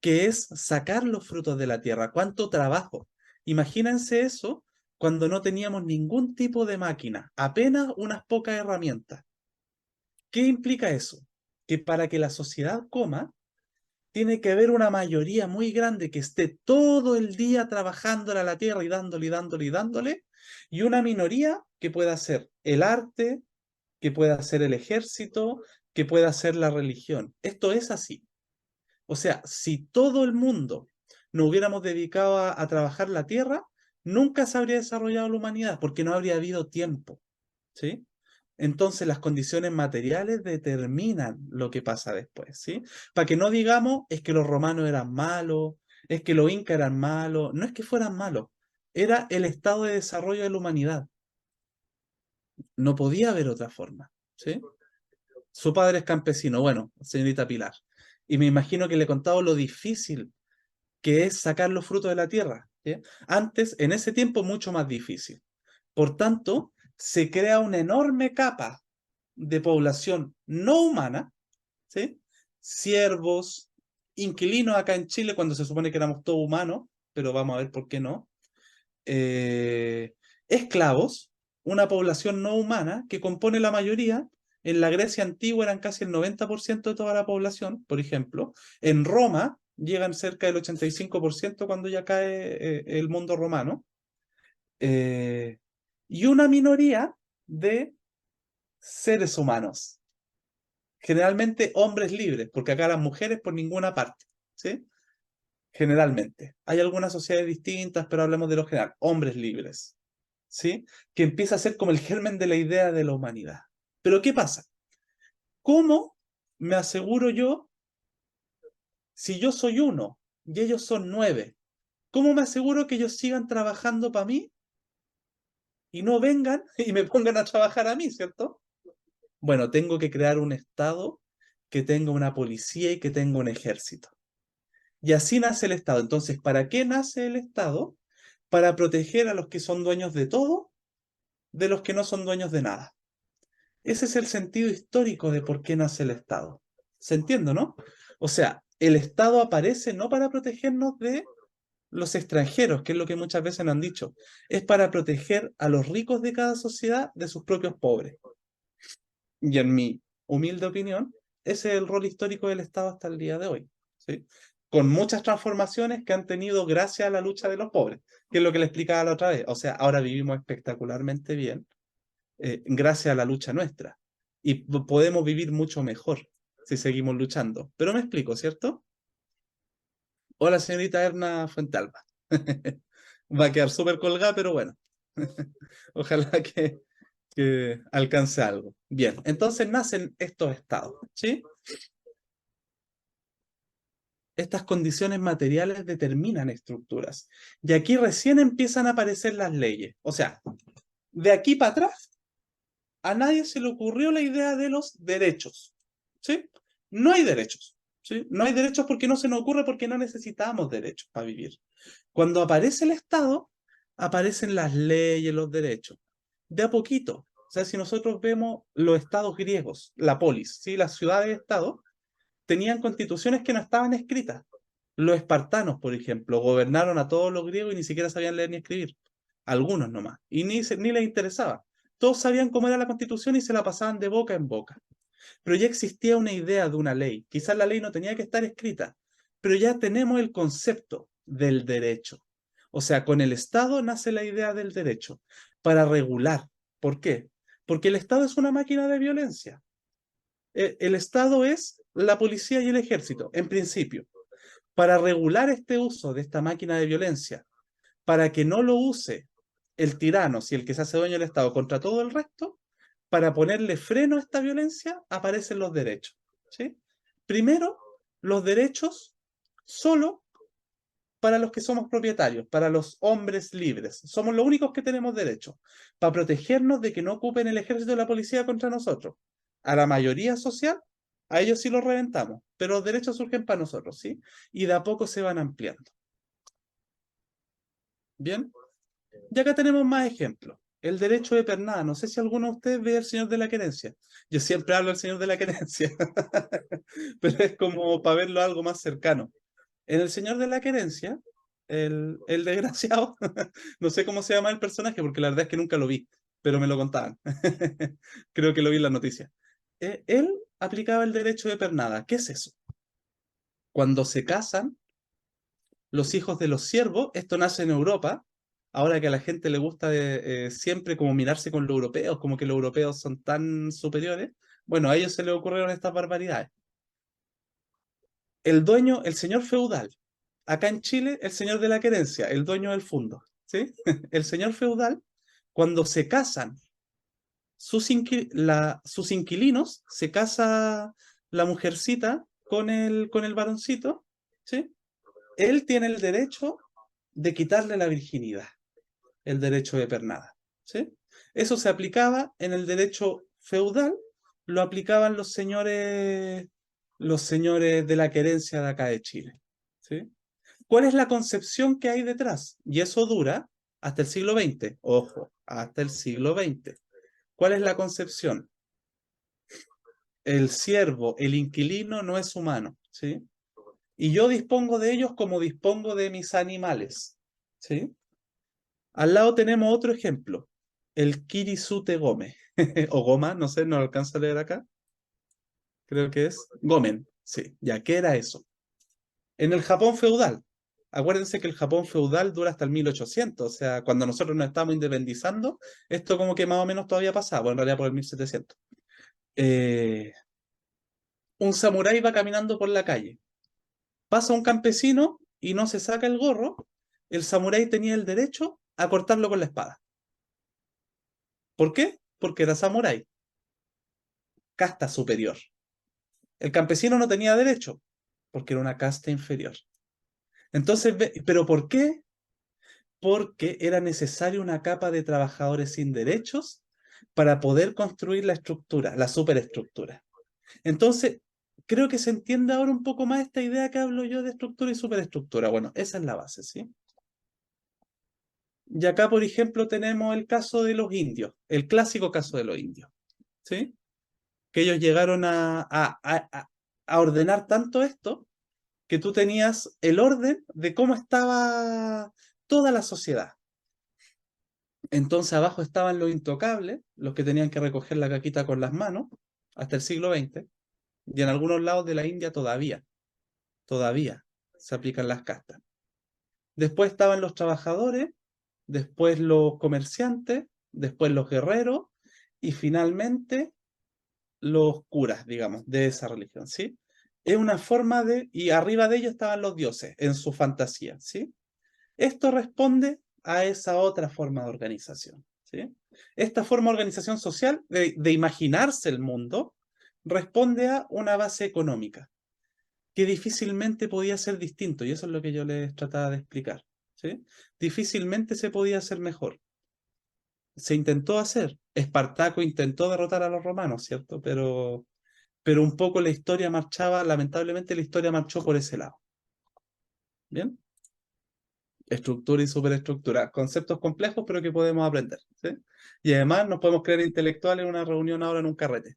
que es sacar los frutos de la tierra, cuánto trabajo. Imagínense eso cuando no teníamos ningún tipo de máquina, apenas unas pocas herramientas. ¿Qué implica eso? Que para que la sociedad coma, tiene que haber una mayoría muy grande que esté todo el día trabajándole a la tierra y dándole y dándole y dándole, y una minoría que pueda hacer el arte, que pueda hacer el ejército, que pueda hacer la religión. Esto es así. O sea, si todo el mundo nos hubiéramos dedicado a trabajar la tierra, nunca se habría desarrollado la humanidad, porque no habría habido tiempo, ¿sí? Entonces las condiciones materiales determinan lo que pasa después, ¿sí? Para que no digamos es que los romanos eran malos, es que los incas eran malos, no es que fueran malos, era el estado de desarrollo de la humanidad. No podía haber otra forma, ¿sí? Su padre es campesino, bueno, señorita Pilar. Y me imagino que le he contado lo difícil que es sacar los frutos de la tierra, ¿sí? Antes, en ese tiempo, mucho más difícil. Por tanto, se crea una enorme capa de población no humana, ¿sí? Siervos, inquilinos acá en Chile, cuando se supone que éramos todos humanos, pero vamos a ver por qué no. eh, Esclavos, una población no humana que compone la mayoría. En la Grecia antigua eran casi el 90% de toda la población, por ejemplo. En Roma llegan cerca del 85% cuando ya cae el mundo romano. Eh, y una minoría de seres humanos, generalmente hombres libres, porque acá las mujeres por ninguna parte, ¿sí? Generalmente. Hay algunas sociedades distintas, pero hablemos de lo general, hombres libres. ¿Sí? Que empieza a ser como el germen de la idea de la humanidad. Pero ¿qué pasa? ¿Cómo me aseguro yo Si yo soy uno y ellos son 9, ¿cómo me aseguro que ellos sigan trabajando para mí y no vengan y me pongan a trabajar a mí, ¿cierto? Bueno, tengo que crear un Estado que tenga una policía y que tenga un ejército. Y así nace el Estado. Entonces, ¿para qué nace el Estado? Para proteger a los que son dueños de todo de los que no son dueños de nada. Ese es el sentido histórico de por qué nace el Estado. ¿Se entiende, no? O sea, el Estado aparece no para protegernos de los extranjeros, que es lo que muchas veces nos han dicho, es para proteger a los ricos de cada sociedad de sus propios pobres. Y en mi humilde opinión, ese es el rol histórico del Estado hasta el día de hoy, ¿sí? Con muchas transformaciones que han tenido gracias a la lucha de los pobres, que es lo que le explicaba la otra vez. O sea, ahora vivimos espectacularmente bien gracias a la lucha nuestra. Y podemos vivir mucho mejor si seguimos luchando. Pero me explico, ¿cierto? Hola, señorita Erna Fuentalba. Va a quedar súper colgada, pero bueno. Ojalá que alcance algo. Bien, entonces nacen estos estados, ¿sí? Estas condiciones materiales determinan estructuras. Y aquí recién empiezan a aparecer las leyes. O sea, de aquí para atrás, a nadie se le ocurrió la idea de los derechos, ¿sí? No hay derechos, ¿sí? No hay derechos porque no se nos ocurre, porque no necesitamos derechos para vivir. Cuando aparece el Estado, aparecen las leyes, los derechos. De a poquito. O sea, si nosotros vemos los estados griegos, la polis, ¿sí? Las ciudades-estado, tenían constituciones que no estaban escritas. Los espartanos, por ejemplo, gobernaron a todos los griegos y ni siquiera sabían leer ni escribir. Algunos nomás. Y ni les interesaba. Todos sabían cómo era la constitución y se la pasaban de boca en boca. Pero ya existía una idea de una ley. Quizás la ley no tenía que estar escrita, pero ya tenemos el concepto del derecho. O sea, con el Estado nace la idea del derecho para regular. ¿Por qué? Porque el Estado es una máquina de violencia. El Estado es la policía y el ejército, en principio. Para regular este uso de esta máquina de violencia, para que no lo use el tirano, si el que se hace dueño del Estado, contra todo el resto, para ponerle freno a esta violencia, aparecen los derechos. ¿Sí? Primero, los derechos solo para los que somos propietarios, para los hombres libres. Somos los únicos que tenemos derechos, para protegernos de que no ocupen el ejército y la policía contra nosotros. A la mayoría social, a ellos sí los reventamos, pero los derechos surgen para nosotros, ¿sí? Y de a poco se van ampliando. ¿Bien? Y acá tenemos más ejemplos. El derecho de pernada. No sé si alguno de ustedes ve El Señor de la Querencia. Yo siempre hablo del Señor de la Querencia, pero es como para verlo algo más cercano. En El Señor de la Querencia, el desgraciado, no sé cómo se llama el personaje, porque la verdad es que nunca lo vi, pero me lo contaban. Creo que lo vi en la noticia. Él aplicaba el derecho de pernada. ¿Qué es eso? Cuando se casan los hijos de los siervos, esto nace en Europa, ahora que a la gente le gusta siempre como mirarse con los europeos, como que los europeos son tan superiores, bueno, a ellos se les ocurrieron estas barbaridades. El dueño, el señor feudal, acá en Chile, el señor de la querencia, el dueño del fondo, ¿sí? El señor feudal, cuando se casan sus inquilinos, se casa la mujercita con el varoncito, ¿sí? Él tiene el derecho de quitarle la virginidad, el derecho de pernada, ¿sí? Eso se aplicaba en el derecho feudal, lo aplicaban los señores de la querencia de acá de Chile, ¿sí? ¿Cuál es la concepción que hay detrás? Y eso dura hasta el siglo XX, ojo, hasta el siglo XX. ¿Cuál es la concepción? El siervo, el inquilino no es humano, ¿sí? Y yo dispongo de ellos como dispongo de mis animales, ¿sí? Al lado tenemos otro ejemplo, el Kirisute Gome, o Goma, no sé, no lo alcanzo a leer acá, creo que es Gomen, sí, ya, ¿qué era eso? En el Japón feudal, acuérdense que el Japón feudal dura hasta el 1800, o sea, cuando nosotros nos estamos independizando, esto como que más o menos todavía pasaba, bueno, en realidad por el 1700. Eh, un samurái va caminando por la calle, pasa un campesino y no se saca el gorro, el samurái tenía el derecho a cortarlo con la espada. ¿Por qué? Porque era samurái, casta superior. El campesino no tenía derecho, porque era una casta inferior. Entonces, ¿pero por qué? Porque era necesaria una capa de trabajadores sin derechos para poder construir la estructura, la superestructura. Entonces, creo que se entiende ahora un poco más esta idea que hablo yo de estructura y superestructura. Bueno, esa es la base, ¿sí? Y acá, por ejemplo, tenemos el caso de los indios, el clásico caso de los indios, ¿sí? Que ellos llegaron a ordenar tanto esto que tú tenías el orden de cómo estaba toda la sociedad. Entonces abajo estaban los intocables, los que tenían que recoger la caquita con las manos, hasta el siglo XX, y en algunos lados de la India todavía se aplican las castas. Después estaban los trabajadores, después los comerciantes, después los guerreros, y finalmente los curas, digamos, de esa religión, ¿sí? Es una forma de, y arriba de ellos estaban los dioses, en su fantasía, ¿sí? Esto responde a esa otra forma de organización, ¿sí? Esta forma de organización social, de imaginarse el mundo, responde a una base económica, que difícilmente podía ser distinto, y eso es lo que yo les trataba de explicar, ¿sí? Difícilmente se podía hacer mejor. Se intentó hacer. Espartaco intentó derrotar a los romanos, ¿cierto? Pero un poco la historia marchaba, lamentablemente la historia marchó por ese lado. ¿Bien? Estructura y superestructura, conceptos complejos pero que podemos aprender, ¿sí? Y además nos podemos creer intelectuales en una reunión ahora en un carrete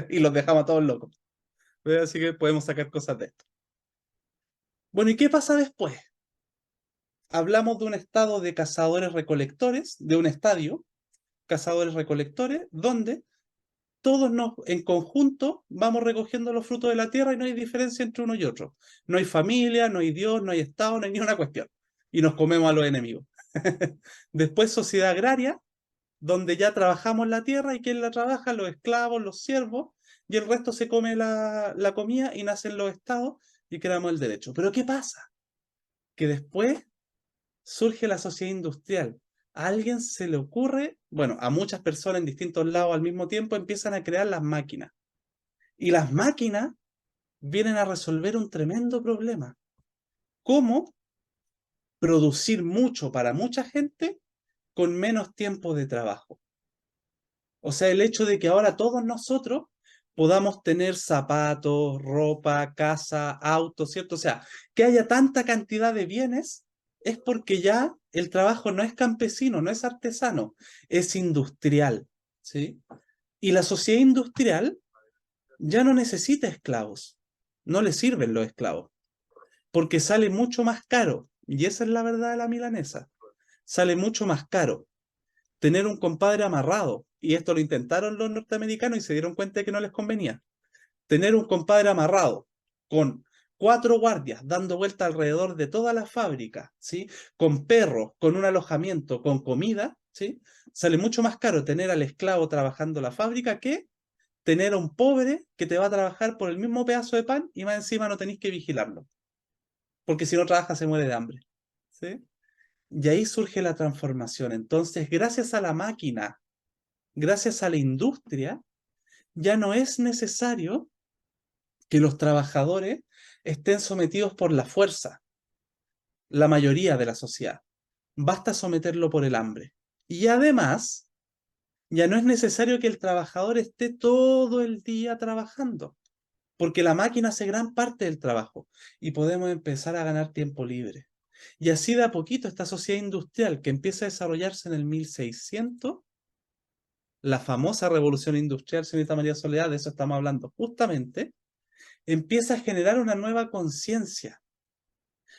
y los dejamos a todos locos, ¿sí? Así que podemos sacar cosas de esto. Bueno, ¿y qué pasa después? Hablamos de un estado de cazadores-recolectores, de un estadio, cazadores-recolectores, donde todos en conjunto vamos recogiendo los frutos de la tierra y no hay diferencia entre uno y otro. No hay familia, no hay Dios, no hay Estado, no hay ni una cuestión. Y nos comemos a los enemigos. Después sociedad agraria, donde ya trabajamos la tierra y quien la trabaja, los esclavos, los siervos, y el resto se come la comida y nacen los estados y creamos el derecho. Pero ¿qué pasa? Que después surge la sociedad industrial. A alguien se le ocurre, bueno, a muchas personas en distintos lados al mismo tiempo empiezan a crear las máquinas. Y las máquinas vienen a resolver un tremendo problema. ¿Cómo producir mucho para mucha gente con menos tiempo de trabajo? O sea, el hecho de que ahora todos nosotros podamos tener zapatos, ropa, casa, auto, ¿cierto? O sea, que haya tanta cantidad de bienes es porque ya el trabajo no es campesino, no es artesano, es industrial, ¿sí? Y la sociedad industrial ya no necesita esclavos, no le sirven los esclavos, porque sale mucho más caro, y esa es la verdad de la milanesa, sale mucho más caro tener un compadre amarrado, y esto lo intentaron los norteamericanos y se dieron cuenta de que no les convenía, tener un compadre amarrado con 4 guardias dando vuelta alrededor de toda la fábrica, ¿sí? Con perros, con un alojamiento, con comida, ¿sí? Sale mucho más caro tener al esclavo trabajando la fábrica que tener a un pobre que te va a trabajar por el mismo pedazo de pan y más encima no tenéis que vigilarlo, porque si no trabaja se muere de hambre, ¿sí? Y ahí surge la transformación. Entonces, gracias a la máquina, gracias a la industria, ya no es necesario que los trabajadores estén sometidos por la fuerza, la mayoría de la sociedad. Basta someterlo por el hambre. Y además, ya no es necesario que el trabajador esté todo el día trabajando, porque la máquina hace gran parte del trabajo y podemos empezar a ganar tiempo libre. Y así de a poquito esta sociedad industrial que empieza a desarrollarse en el 1600, la famosa revolución industrial, señorita María Soledad, de eso estamos hablando justamente, empieza a generar una nueva conciencia.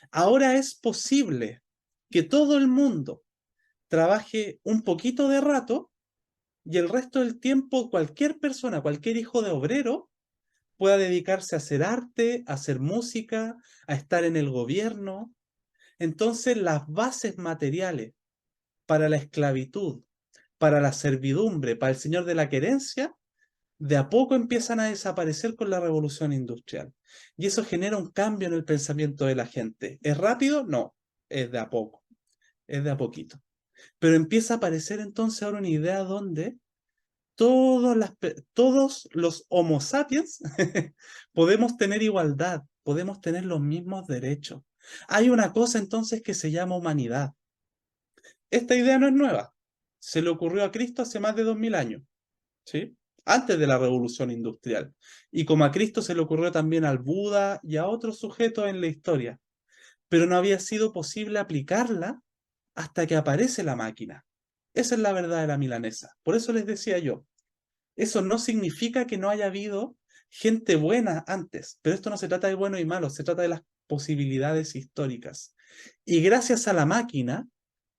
Ahora es posible que todo el mundo trabaje un poquito de rato y el resto del tiempo cualquier persona, cualquier hijo de obrero, pueda dedicarse a hacer arte, a hacer música, a estar en el gobierno. Entonces las bases materiales para la esclavitud, para la servidumbre, para el señor de la querencia, de a poco empiezan a desaparecer con la revolución industrial. Y eso genera un cambio en el pensamiento de la gente. ¿Es rápido? No, es de a poco, es de a poquito. Pero empieza a aparecer entonces ahora una idea donde todos los Homo sapiens podemos tener igualdad, podemos tener los mismos derechos. Hay una cosa entonces que se llama humanidad. Esta idea no es nueva. Se le ocurrió a Cristo hace más de 2000 años, ¿sí? Antes de la revolución industrial. Y como a Cristo se le ocurrió también al Buda y a otros sujetos en la historia. Pero no había sido posible aplicarla hasta que aparece la máquina. Esa es la verdad de la milanesa. Por eso les decía yo, eso no significa que no haya habido gente buena antes, pero esto no se trata de bueno y malo, se trata de las posibilidades históricas. Y gracias a la máquina,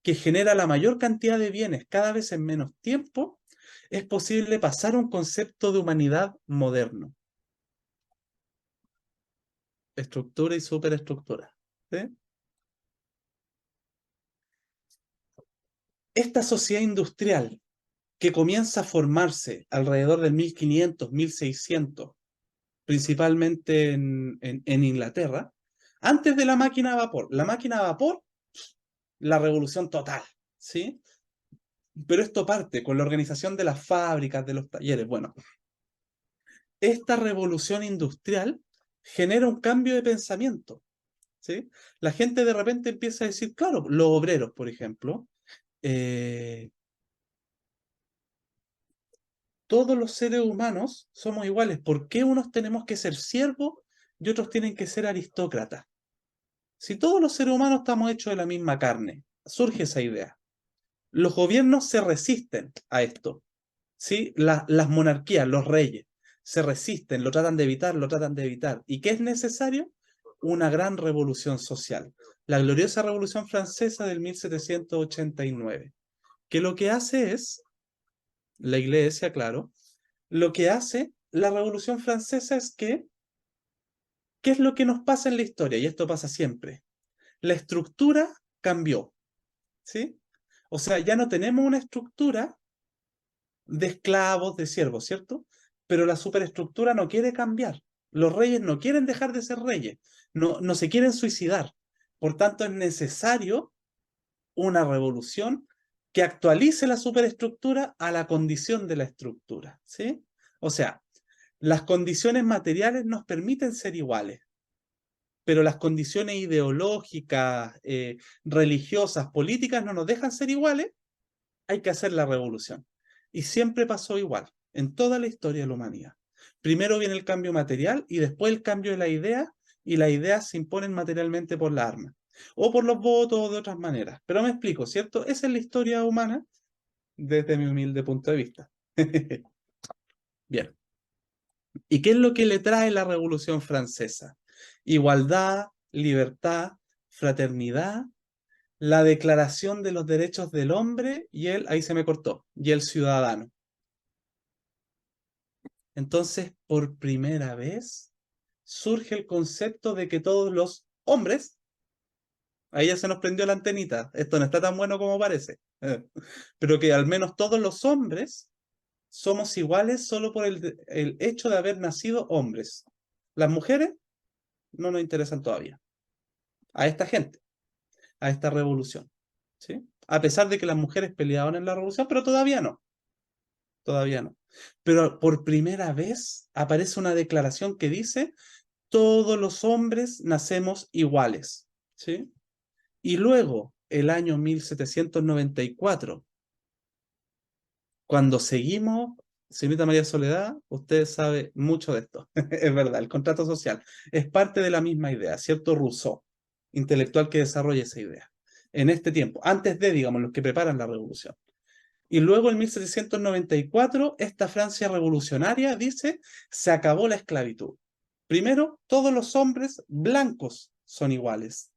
que genera la mayor cantidad de bienes cada vez en menos tiempo, es posible pasar a un concepto de humanidad moderno. Estructura y superestructura. ¿Sí? Esta sociedad industrial que comienza a formarse alrededor del 1500, 1600, principalmente en Inglaterra, antes de la máquina a vapor. La máquina a vapor, la revolución total, ¿sí? Pero esto parte con la organización de las fábricas, de los talleres. Bueno, esta revolución industrial genera un cambio de pensamiento, ¿sí? La gente de repente empieza a decir, claro, los obreros, por ejemplo, eh, todos los seres humanos somos iguales. ¿Por qué unos tenemos que ser siervos y otros tienen que ser aristócratas? Si todos los seres humanos estamos hechos de la misma carne, surge esa idea. Los gobiernos se resisten a esto, ¿sí? Las monarquías, los reyes, se resisten, lo tratan de evitar, lo tratan de evitar. ¿Y qué es necesario? Una gran revolución social. La gloriosa Revolución Francesa del 1789, que lo que hace es, la iglesia, claro, lo que hace la Revolución Francesa es que, ¿qué es lo que nos pasa en la historia? Y esto pasa siempre. La estructura cambió, ¿sí? O sea, ya no tenemos una estructura de esclavos, de siervos, ¿cierto? Pero la superestructura no quiere cambiar. Los reyes no quieren dejar de ser reyes, no se quieren suicidar. Por tanto, es necesario una revolución que actualice la superestructura a la condición de la estructura, ¿sí? O sea, las condiciones materiales nos permiten ser iguales, pero las condiciones ideológicas, religiosas, políticas no nos dejan ser iguales. Hay que hacer la revolución. Y siempre pasó igual, en toda la historia de la humanidad. Primero viene el cambio material y después el cambio de la idea, y las ideas se imponen materialmente por la arma, o por los votos o de otras maneras. Pero me explico, ¿cierto? Esa es la historia humana desde mi humilde punto de vista. Bien. ¿Y qué es lo que le trae la Revolución Francesa? Igualdad, libertad, fraternidad, la Declaración de los Derechos del Hombre y ahí se me cortó, y el ciudadano. Entonces, por primera vez, surge el concepto de que todos los hombres, ahí ya se nos prendió la antenita, esto no está tan bueno como parece, pero que al menos todos los hombres somos iguales solo por el hecho de haber nacido hombres. Las mujeres no nos interesan todavía. A esta gente, a esta revolución, ¿sí? A pesar de que las mujeres peleaban en la revolución, pero todavía no. Todavía no. Pero por primera vez aparece una declaración que dice, todos los hombres nacemos iguales, ¿sí? Y luego, el año 1794, cuando seguimos, señorita María Soledad, usted sabe mucho de esto, es verdad, el contrato social es parte de la misma idea, ¿cierto? Rousseau, intelectual que desarrolla esa idea, en este tiempo, antes de, digamos, los que preparan la revolución. Y luego en 1794, esta Francia revolucionaria dice, se acabó la esclavitud. Primero, todos los hombres blancos son iguales.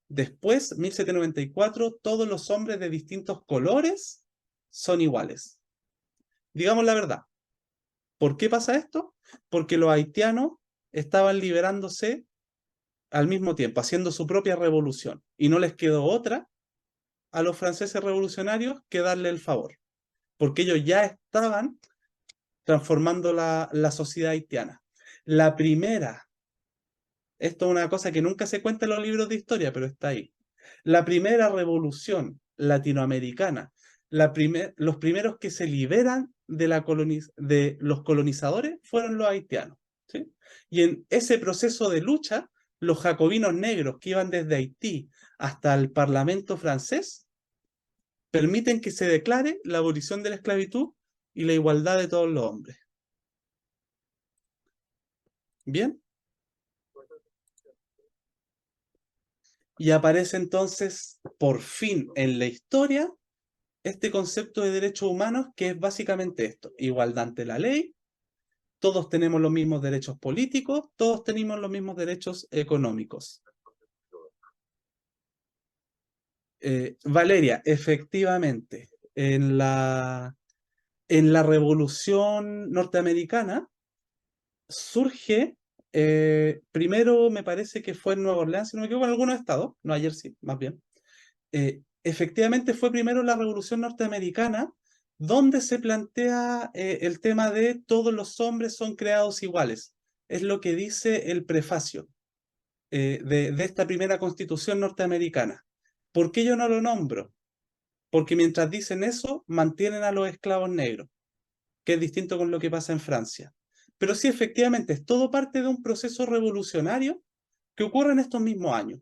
Después, 1794, todos los hombres de distintos colores son iguales. Digamos la verdad. ¿Por qué pasa esto? Porque los haitianos estaban liberándose al mismo tiempo, haciendo su propia revolución. Y no les quedó otra a los franceses revolucionarios que darle el favor, porque ellos ya estaban transformando la sociedad haitiana. La primera, esto es una cosa que nunca se cuenta en los libros de historia, pero está ahí. La primera revolución latinoamericana, los primeros que se liberan de los colonizadores fueron los haitianos, ¿sí? Y en ese proceso de lucha, los jacobinos negros que iban desde Haití hasta el Parlamento francés permiten que se declare la abolición de la esclavitud y la igualdad de todos los hombres. ¿Bien? Y aparece entonces, por fin, en la historia, este concepto de derechos humanos que es básicamente esto: igualdad ante la ley, todos tenemos los mismos derechos políticos, todos tenemos los mismos derechos económicos. Valeria, efectivamente, en la Revolución Norteamericana surge, primero me parece que fue en Nueva Orleans, si no me equivoco, en algunos estados, no ayer sí, más bien. Efectivamente fue primero la Revolución Norteamericana donde se plantea el tema de todos los hombres son creados iguales. Es lo que dice el prefacio de esta primera Constitución norteamericana. ¿Por qué yo no lo nombro? Porque mientras dicen eso, mantienen a los esclavos negros, que es distinto con lo que pasa en Francia. Pero sí, efectivamente, es todo parte de un proceso revolucionario que ocurre en estos mismos años.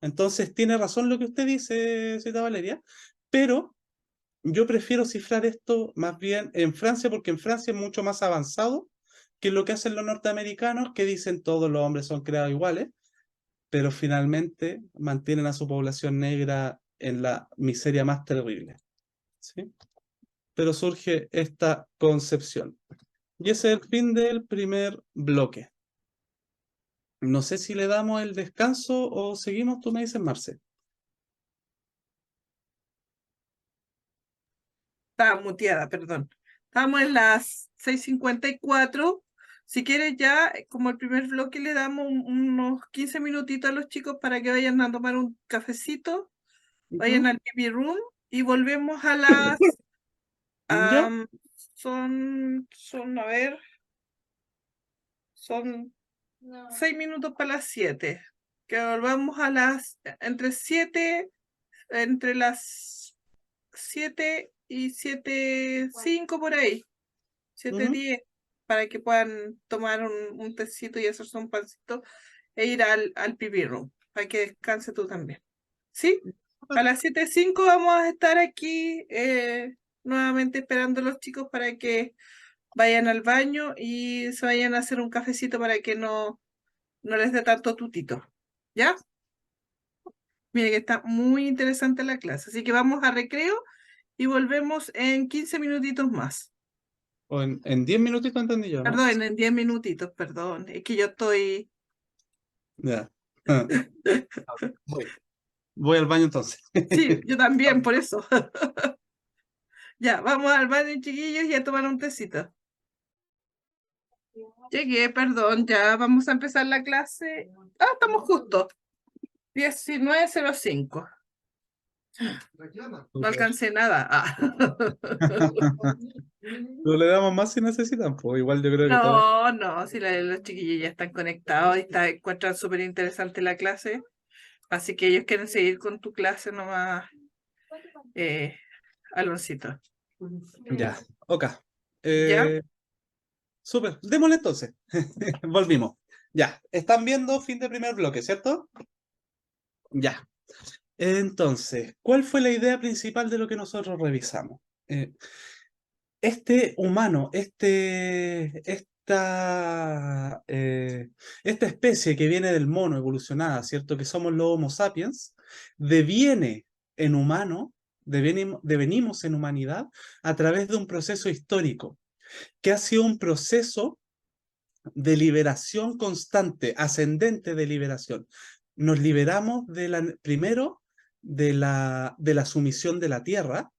Entonces, tiene razón lo que usted dice, Zeta Valeria, pero yo prefiero cifrar esto más bien en Francia, porque en Francia es mucho más avanzado que lo que hacen los norteamericanos, que dicen todos los hombres son creados iguales, pero finalmente mantienen a su población negra en la miseria más terrible, ¿sí? Pero surge esta concepción. Y ese es el fin del primer bloque. No sé si le damos el descanso o seguimos, tú me dices, Marce. Estaba muteada, perdón. Estamos en las 6:54. Si quieres ya, como el primer bloque, le damos unos 15 minutitos a los chicos para que vayan a tomar un cafecito, vayan al pipi room y volvemos a las... ¿Ya? a ver, son 6 minutos para las 7. Que volvamos a entre las 7 y 7:05 por ahí. 7:10, para que puedan tomar un tecito y hacerse un pancito e ir al pipi room, para que descanse tú también. ¿Sí? A las 7:05 vamos a estar aquí nuevamente esperando a los chicos para que vayan al baño y se vayan a hacer un cafecito para que no les dé tanto tutito. ¿Ya? Mire que está muy interesante la clase, así que vamos a recreo y volvemos en 15 minutitos más. O en 10 minutitos entendí yo, ¿no? Perdón, en 10 minutitos, perdón. Es que yo estoy... Ya. Voy al baño entonces. Sí, yo también, por eso. Ya, vamos al baño, chiquillos, y a tomar un tecito. Llegué, perdón, ya vamos a empezar la clase. Ah, estamos justo. 19:05. No alcancé nada. Ah. No le damos más si necesitan, pues igual yo creo que todo. No, no, si los chiquillos ya están conectados y encuentran súper interesante la clase. Así que ellos quieren seguir con tu clase nomás, Aloncito. Ya, ok. ¿Ya? Súper, démosle entonces. Volvimos. Ya, están viendo fin de primer bloque, ¿cierto? Ya. Entonces, ¿cuál fue la idea principal de lo que nosotros revisamos? Este humano, esta especie que viene del mono evolucionada, ¿cierto? Que somos los Homo sapiens, deviene en humano, devenimos en humanidad a través de un proceso histórico, que ha sido un proceso de liberación constante, ascendente de liberación. Nos liberamos primero de la sumisión de la tierra,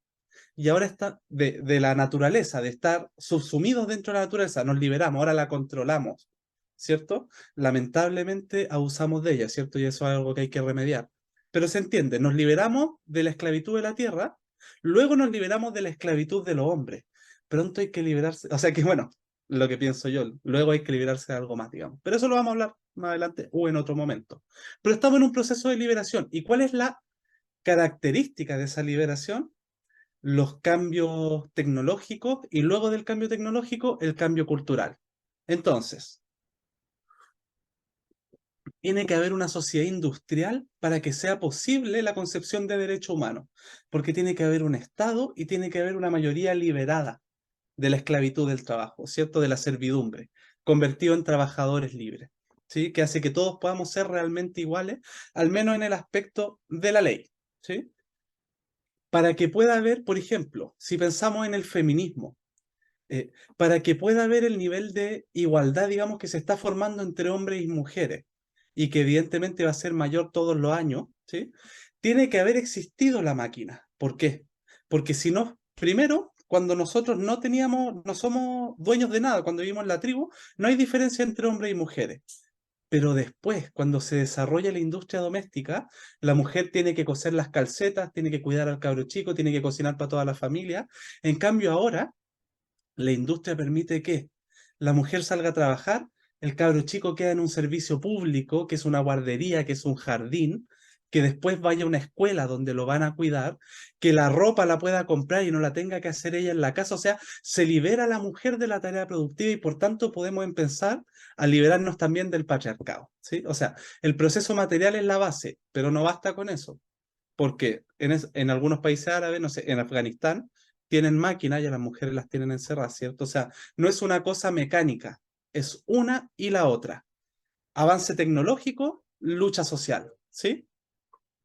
y ahora está de la naturaleza, de estar subsumidos dentro de la naturaleza, nos liberamos, ahora la controlamos, ¿cierto? Lamentablemente abusamos de ella, ¿cierto? Y eso es algo que hay que remediar. Pero se entiende, nos liberamos de la esclavitud de la tierra, luego nos liberamos de la esclavitud de los hombres. Pronto hay que liberarse, o sea que bueno, lo que pienso yo, luego hay que liberarse de algo más, digamos. Pero eso lo vamos a hablar más adelante o en otro momento. Pero estamos en un proceso de liberación. ¿Y cuál es la característica de esa liberación? los cambios tecnológicos y luego del cambio tecnológico, el cambio cultural. Entonces, tiene que haber una sociedad industrial para que sea posible la concepción de derecho humano, porque tiene que haber un Estado y tiene que haber una mayoría liberada de la esclavitud del trabajo, ¿cierto? De la servidumbre, convertido en trabajadores libres, ¿sí? Que hace que todos podamos ser realmente iguales, al menos en el aspecto de la ley, ¿sí? Para que pueda haber, por ejemplo, si pensamos en el feminismo, para que pueda haber el nivel de igualdad, digamos, que se está formando entre hombres y mujeres, y que evidentemente va a ser mayor todos los años, ¿sí? Tiene que haber existido la máquina. ¿Por qué? Porque si no, primero, cuando nosotros no teníamos, no somos dueños de nada, cuando vivimos en la tribu, no hay diferencia entre hombres y mujeres. Pero después, cuando se desarrolla la industria doméstica, la mujer tiene que coser las calcetas, tiene que cuidar al cabro chico, tiene que cocinar para toda la familia. En cambio, ahora la industria permite que la mujer salga a trabajar, el cabro chico queda en un servicio público, que es una guardería, que es un jardín, que después vaya a una escuela donde lo van a cuidar, que la ropa la pueda comprar y no la tenga que hacer ella en la casa. O sea, se libera a la mujer de la tarea productiva y por tanto podemos empezar a liberarnos también del patriarcado, ¿sí? O sea, el proceso material es la base, pero no basta con eso porque en algunos países árabes, no sé, en Afganistán, tienen máquinas y a las mujeres las tienen encerradas, ¿cierto? O sea, no es una cosa mecánica, es una y la otra. Avance tecnológico, lucha social, ¿sí?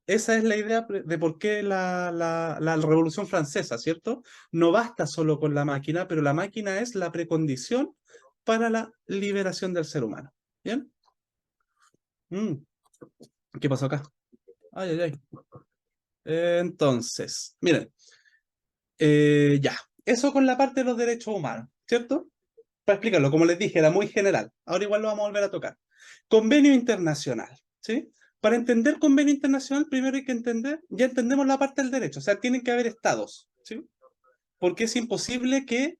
Esa es la idea de por qué la Revolución Francesa, ¿cierto? No basta solo con la máquina, pero la máquina es la precondición para la liberación del ser humano. ¿Bien? Mm, ¿Qué pasó acá? Ay, ay, ay. Entonces, miren, ya, eso con la parte de los derechos humanos, ¿cierto? Para explicarlo, como les dije, era muy general. Ahora igual lo vamos a volver a tocar. Convenio internacional, ¿sí? Para entender convenio internacional, primero hay que entender, ya entendemos la parte del derecho, o sea, tienen que haber estados, ¿sí? Porque es imposible que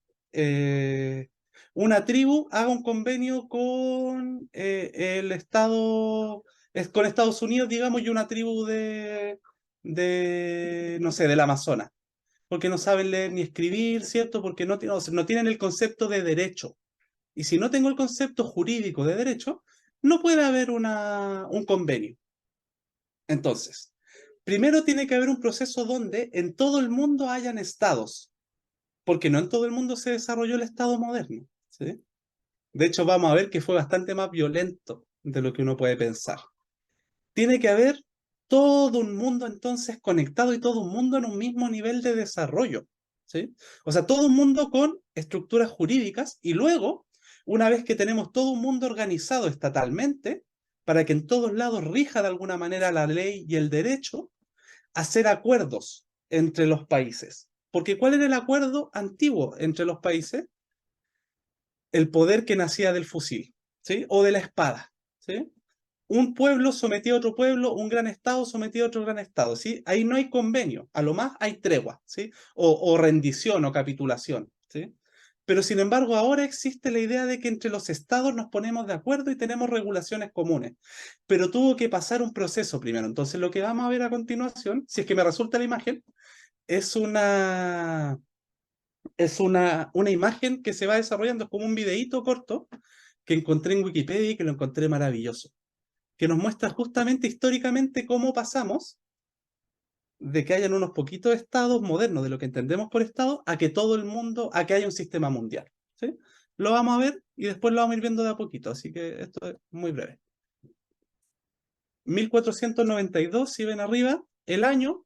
una tribu haga un convenio con el Estado, con Estados Unidos, digamos, y una tribu no sé, del Amazonas porque no saben leer ni escribir, ¿cierto? Porque no tienen el concepto de derecho. Y si no tengo el concepto jurídico de derecho, no puede haber un convenio. Entonces, primero tiene que haber un proceso donde en todo el mundo hayan estados, porque no en todo el mundo se desarrolló el estado moderno, ¿sí? De hecho, vamos a ver que fue bastante más violento de lo que uno puede pensar. Tiene que haber todo un mundo entonces conectado y todo un mundo en un mismo nivel de desarrollo, ¿sí? O sea, todo un mundo con estructuras jurídicas y luego, una vez que tenemos todo un mundo organizado estatalmente, para que en todos lados rija de alguna manera la ley y el derecho, hacer acuerdos entre los países. Porque ¿cuál era el acuerdo antiguo entre los países? El poder que nacía del fusil, ¿sí? O de la espada, ¿sí? Un pueblo sometido a otro pueblo, un gran estado sometido a otro gran estado, ¿sí? Ahí no hay convenio, a lo más hay tregua, ¿sí? O rendición o capitulación, ¿sí? Pero sin embargo ahora existe la idea de que entre los estados nos ponemos de acuerdo y tenemos regulaciones comunes, pero tuvo que pasar un proceso primero. Entonces lo que vamos a ver a continuación, si es que me resulta la imagen, es una imagen que se va desarrollando, es como un videíto corto que encontré en Wikipedia y que lo encontré maravilloso que nos muestra justamente históricamente cómo pasamos de que hayan unos poquitos estados modernos de lo que entendemos por estado a que todo el mundo, a que haya un sistema mundial. ¿Sí? Lo vamos a ver y después lo vamos a ir viendo de a poquito, así que esto es muy breve. 1492, si ven arriba, el año,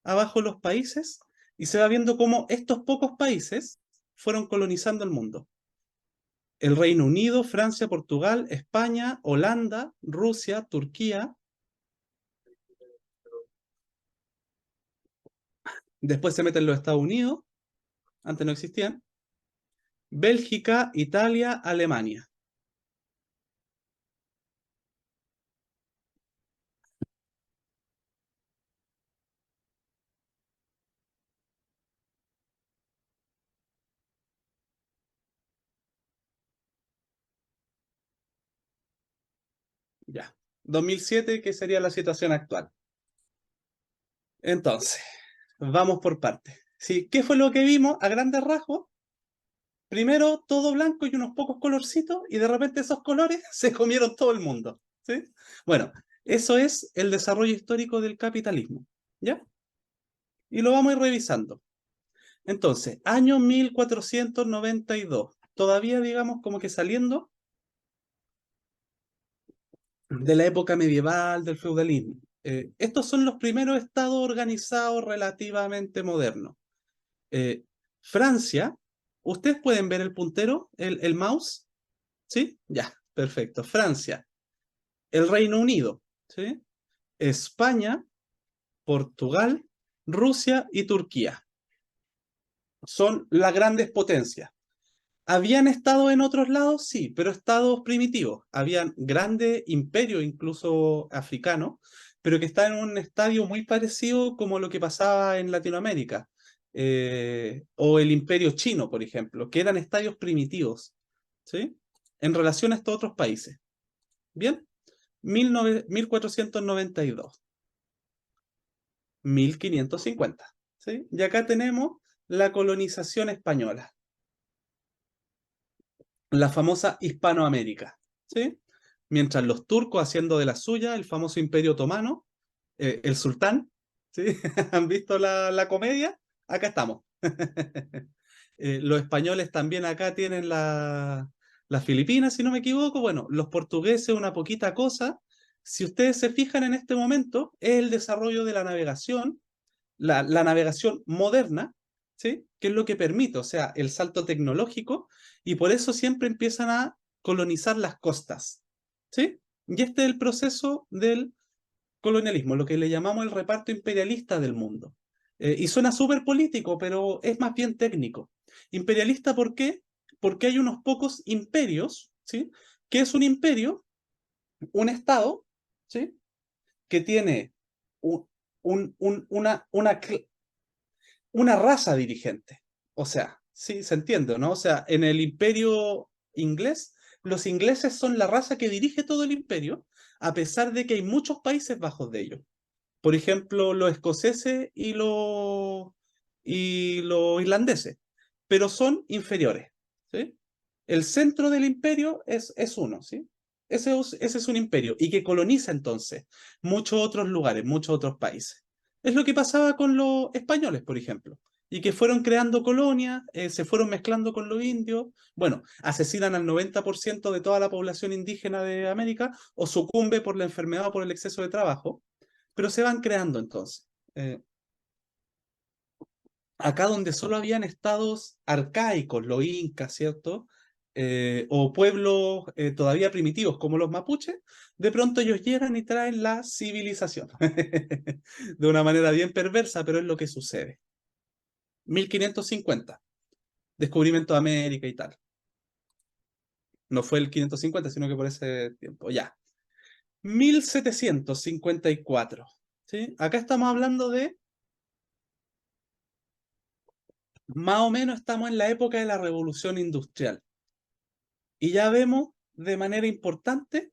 abajo los países, y se va viendo cómo estos pocos países fueron colonizando el mundo. El Reino Unido, Francia, Portugal, España, Holanda, Rusia, Turquía. Después se meten los Estados Unidos, antes no existían. Bélgica, Italia, Alemania. Ya. 2007, que sería la situación actual. Entonces, vamos por partes. Sí, ¿qué fue lo que vimos a grandes rasgos? Primero todo blanco y unos pocos colorcitos, y de repente esos colores se comieron todo el mundo. ¿Sí? Bueno, eso es el desarrollo histórico del capitalismo. ¿Ya? Y lo vamos a ir revisando. Entonces, año 1492, todavía digamos como que saliendo de la época medieval, del feudalismo. Estos son los primeros estados organizados relativamente modernos. Eh, Francia, ¿ustedes pueden ver el puntero, el mouse? ¿Sí? Ya, perfecto. Francia, el Reino Unido, ¿sí? España, Portugal, Rusia y Turquía. Son las grandes potencias. ¿Habían estado en otros lados? Sí, pero estados primitivos. Habían grandes imperios, incluso africanos, pero que estaban en un estadio muy parecido como lo que pasaba en Latinoamérica. O el imperio chino, por ejemplo, que eran estadios primitivos, ¿sí? En relación a estos otros países. Bien, 1492, 1550, ¿sí? Y acá tenemos la colonización española, la famosa Hispanoamérica, ¿sí? Mientras los turcos haciendo de la suya, el famoso Imperio Otomano, el sultán, ¿sí? ¿Han visto la comedia? Acá estamos. Los españoles también acá tienen las Filipinas, si no me equivoco. Bueno, los portugueses una poquita cosa. Si ustedes se fijan en este momento, es el desarrollo de la navegación, la navegación moderna, ¿sí? Que es lo que permite, o sea, el salto tecnológico, y por eso siempre empiezan a colonizar las costas, ¿sí? Y este es el proceso del colonialismo, lo que le llamamos el reparto imperialista del mundo. Y suena súper político, pero es más bien técnico. Imperialista, ¿por qué? Porque hay unos pocos imperios, ¿sí? ¿Qué es un imperio? Un estado, ¿sí? Que tiene un- una raza dirigente. O sea, sí, se entiende, ¿no? O sea, en el imperio inglés, los ingleses son la raza que dirige todo el imperio, a pesar de que hay muchos países bajos de ellos. Por ejemplo, los escoceses y los irlandeses, pero son inferiores, ¿sí? El centro del imperio es uno, ¿sí? Ese es un imperio y que coloniza entonces muchos otros lugares, muchos otros países. Es lo que pasaba con los españoles, por ejemplo, y que fueron creando colonias, se fueron mezclando con los indios. Bueno, asesinan al 90% de toda la población indígena de América o sucumbe por la enfermedad o por el exceso de trabajo, pero se van creando entonces. Eh, Acá donde solo habían estados arcaicos, los incas, ¿cierto? O pueblos todavía primitivos como los mapuches, de pronto ellos llegan y traen la civilización. De una manera bien perversa, pero es lo que sucede. 1550, descubrimiento de América y tal. No fue el 550, sino que por ese tiempo. Ya. 1754. ¿Sí? Acá estamos hablando de, más o menos estamos en la época de la Revolución Industrial. Y ya vemos de manera importante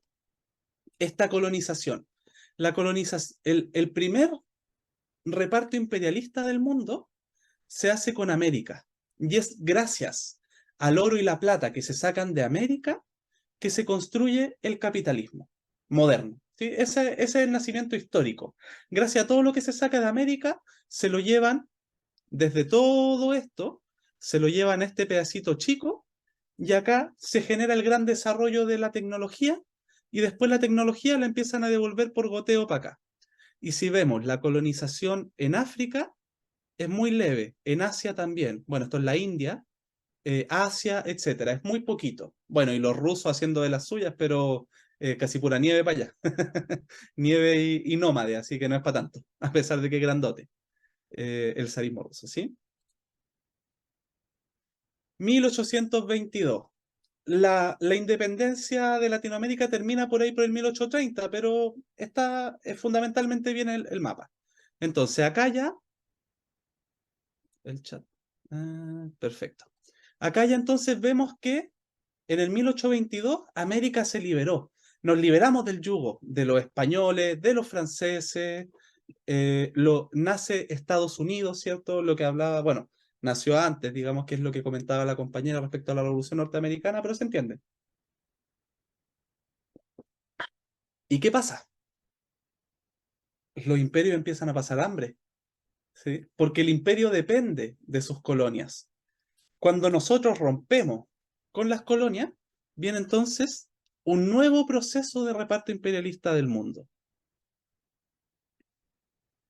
esta colonización. El primer reparto imperialista del mundo se hace con América. Y es gracias al oro y la plata que se sacan de América que se construye el capitalismo moderno. ¿Sí? Ese es el nacimiento histórico. Gracias a todo lo que se saca de América, se lo llevan desde todo esto, se lo llevan a este pedacito chico, y acá se genera el gran desarrollo de la tecnología, y después la tecnología la empiezan a devolver por goteo para acá. Y si vemos la colonización en África, es muy leve, en Asia también, bueno, esto es la India, Asia, etcétera, es muy poquito. Bueno, y los rusos haciendo de las suyas, pero casi pura nieve para allá. Nieve y nómade, así que no es para tanto, a pesar de que es grandote el zarismo ruso, ¿sí? 1822. La independencia de Latinoamérica termina por ahí por el 1830, pero está fundamentalmente bien el mapa. Entonces, acá ya, el chat. Perfecto. Acá ya entonces vemos que en el 1822 América se liberó. Nos liberamos del yugo de los españoles, de los franceses, nace Estados Unidos, ¿cierto? Lo que hablaba, bueno, nació antes, digamos que es lo que comentaba la compañera respecto a la Revolución Norteamericana, pero se entiende. ¿Y qué pasa? Los imperios empiezan a pasar hambre, ¿sí? Porque el imperio depende de sus colonias. Cuando nosotros rompemos con las colonias, viene entonces un nuevo proceso de reparto imperialista del mundo.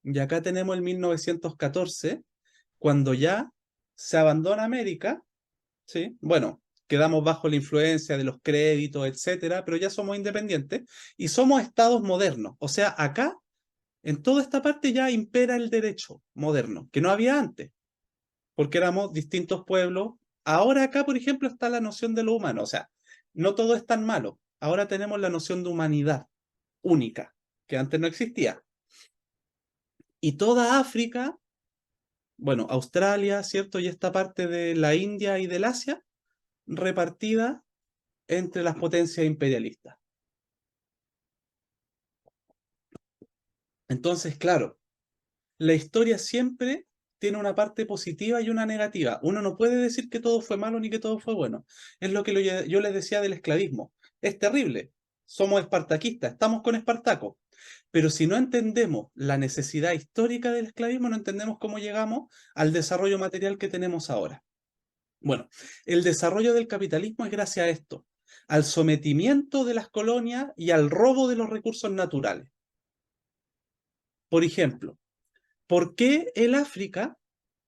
Y acá tenemos el 1914, cuando ya se abandona América, ¿sí? Bueno, quedamos bajo la influencia de los créditos, etcétera, pero ya somos independientes y somos estados modernos. O sea, acá, en toda esta parte ya impera el derecho moderno, que no había antes, porque éramos distintos pueblos. Ahora acá, por ejemplo, está la noción de lo humano. O sea, no todo es tan malo. Ahora tenemos la noción de humanidad única, que antes no existía. Y toda África, bueno, Australia, ¿cierto? Y esta parte de la India y del Asia, repartida entre las potencias imperialistas. Entonces, claro, la historia siempre tiene una parte positiva y una negativa. Uno no puede decir que todo fue malo ni que todo fue bueno. Es lo que yo les decía del esclavismo. Es terrible. Somos espartaquistas, estamos con Espartaco. Pero si no entendemos la necesidad histórica del esclavismo, no entendemos cómo llegamos al desarrollo material que tenemos ahora. Bueno, el desarrollo del capitalismo es gracias a esto, al sometimiento de las colonias y al robo de los recursos naturales. Por ejemplo, ¿por qué el África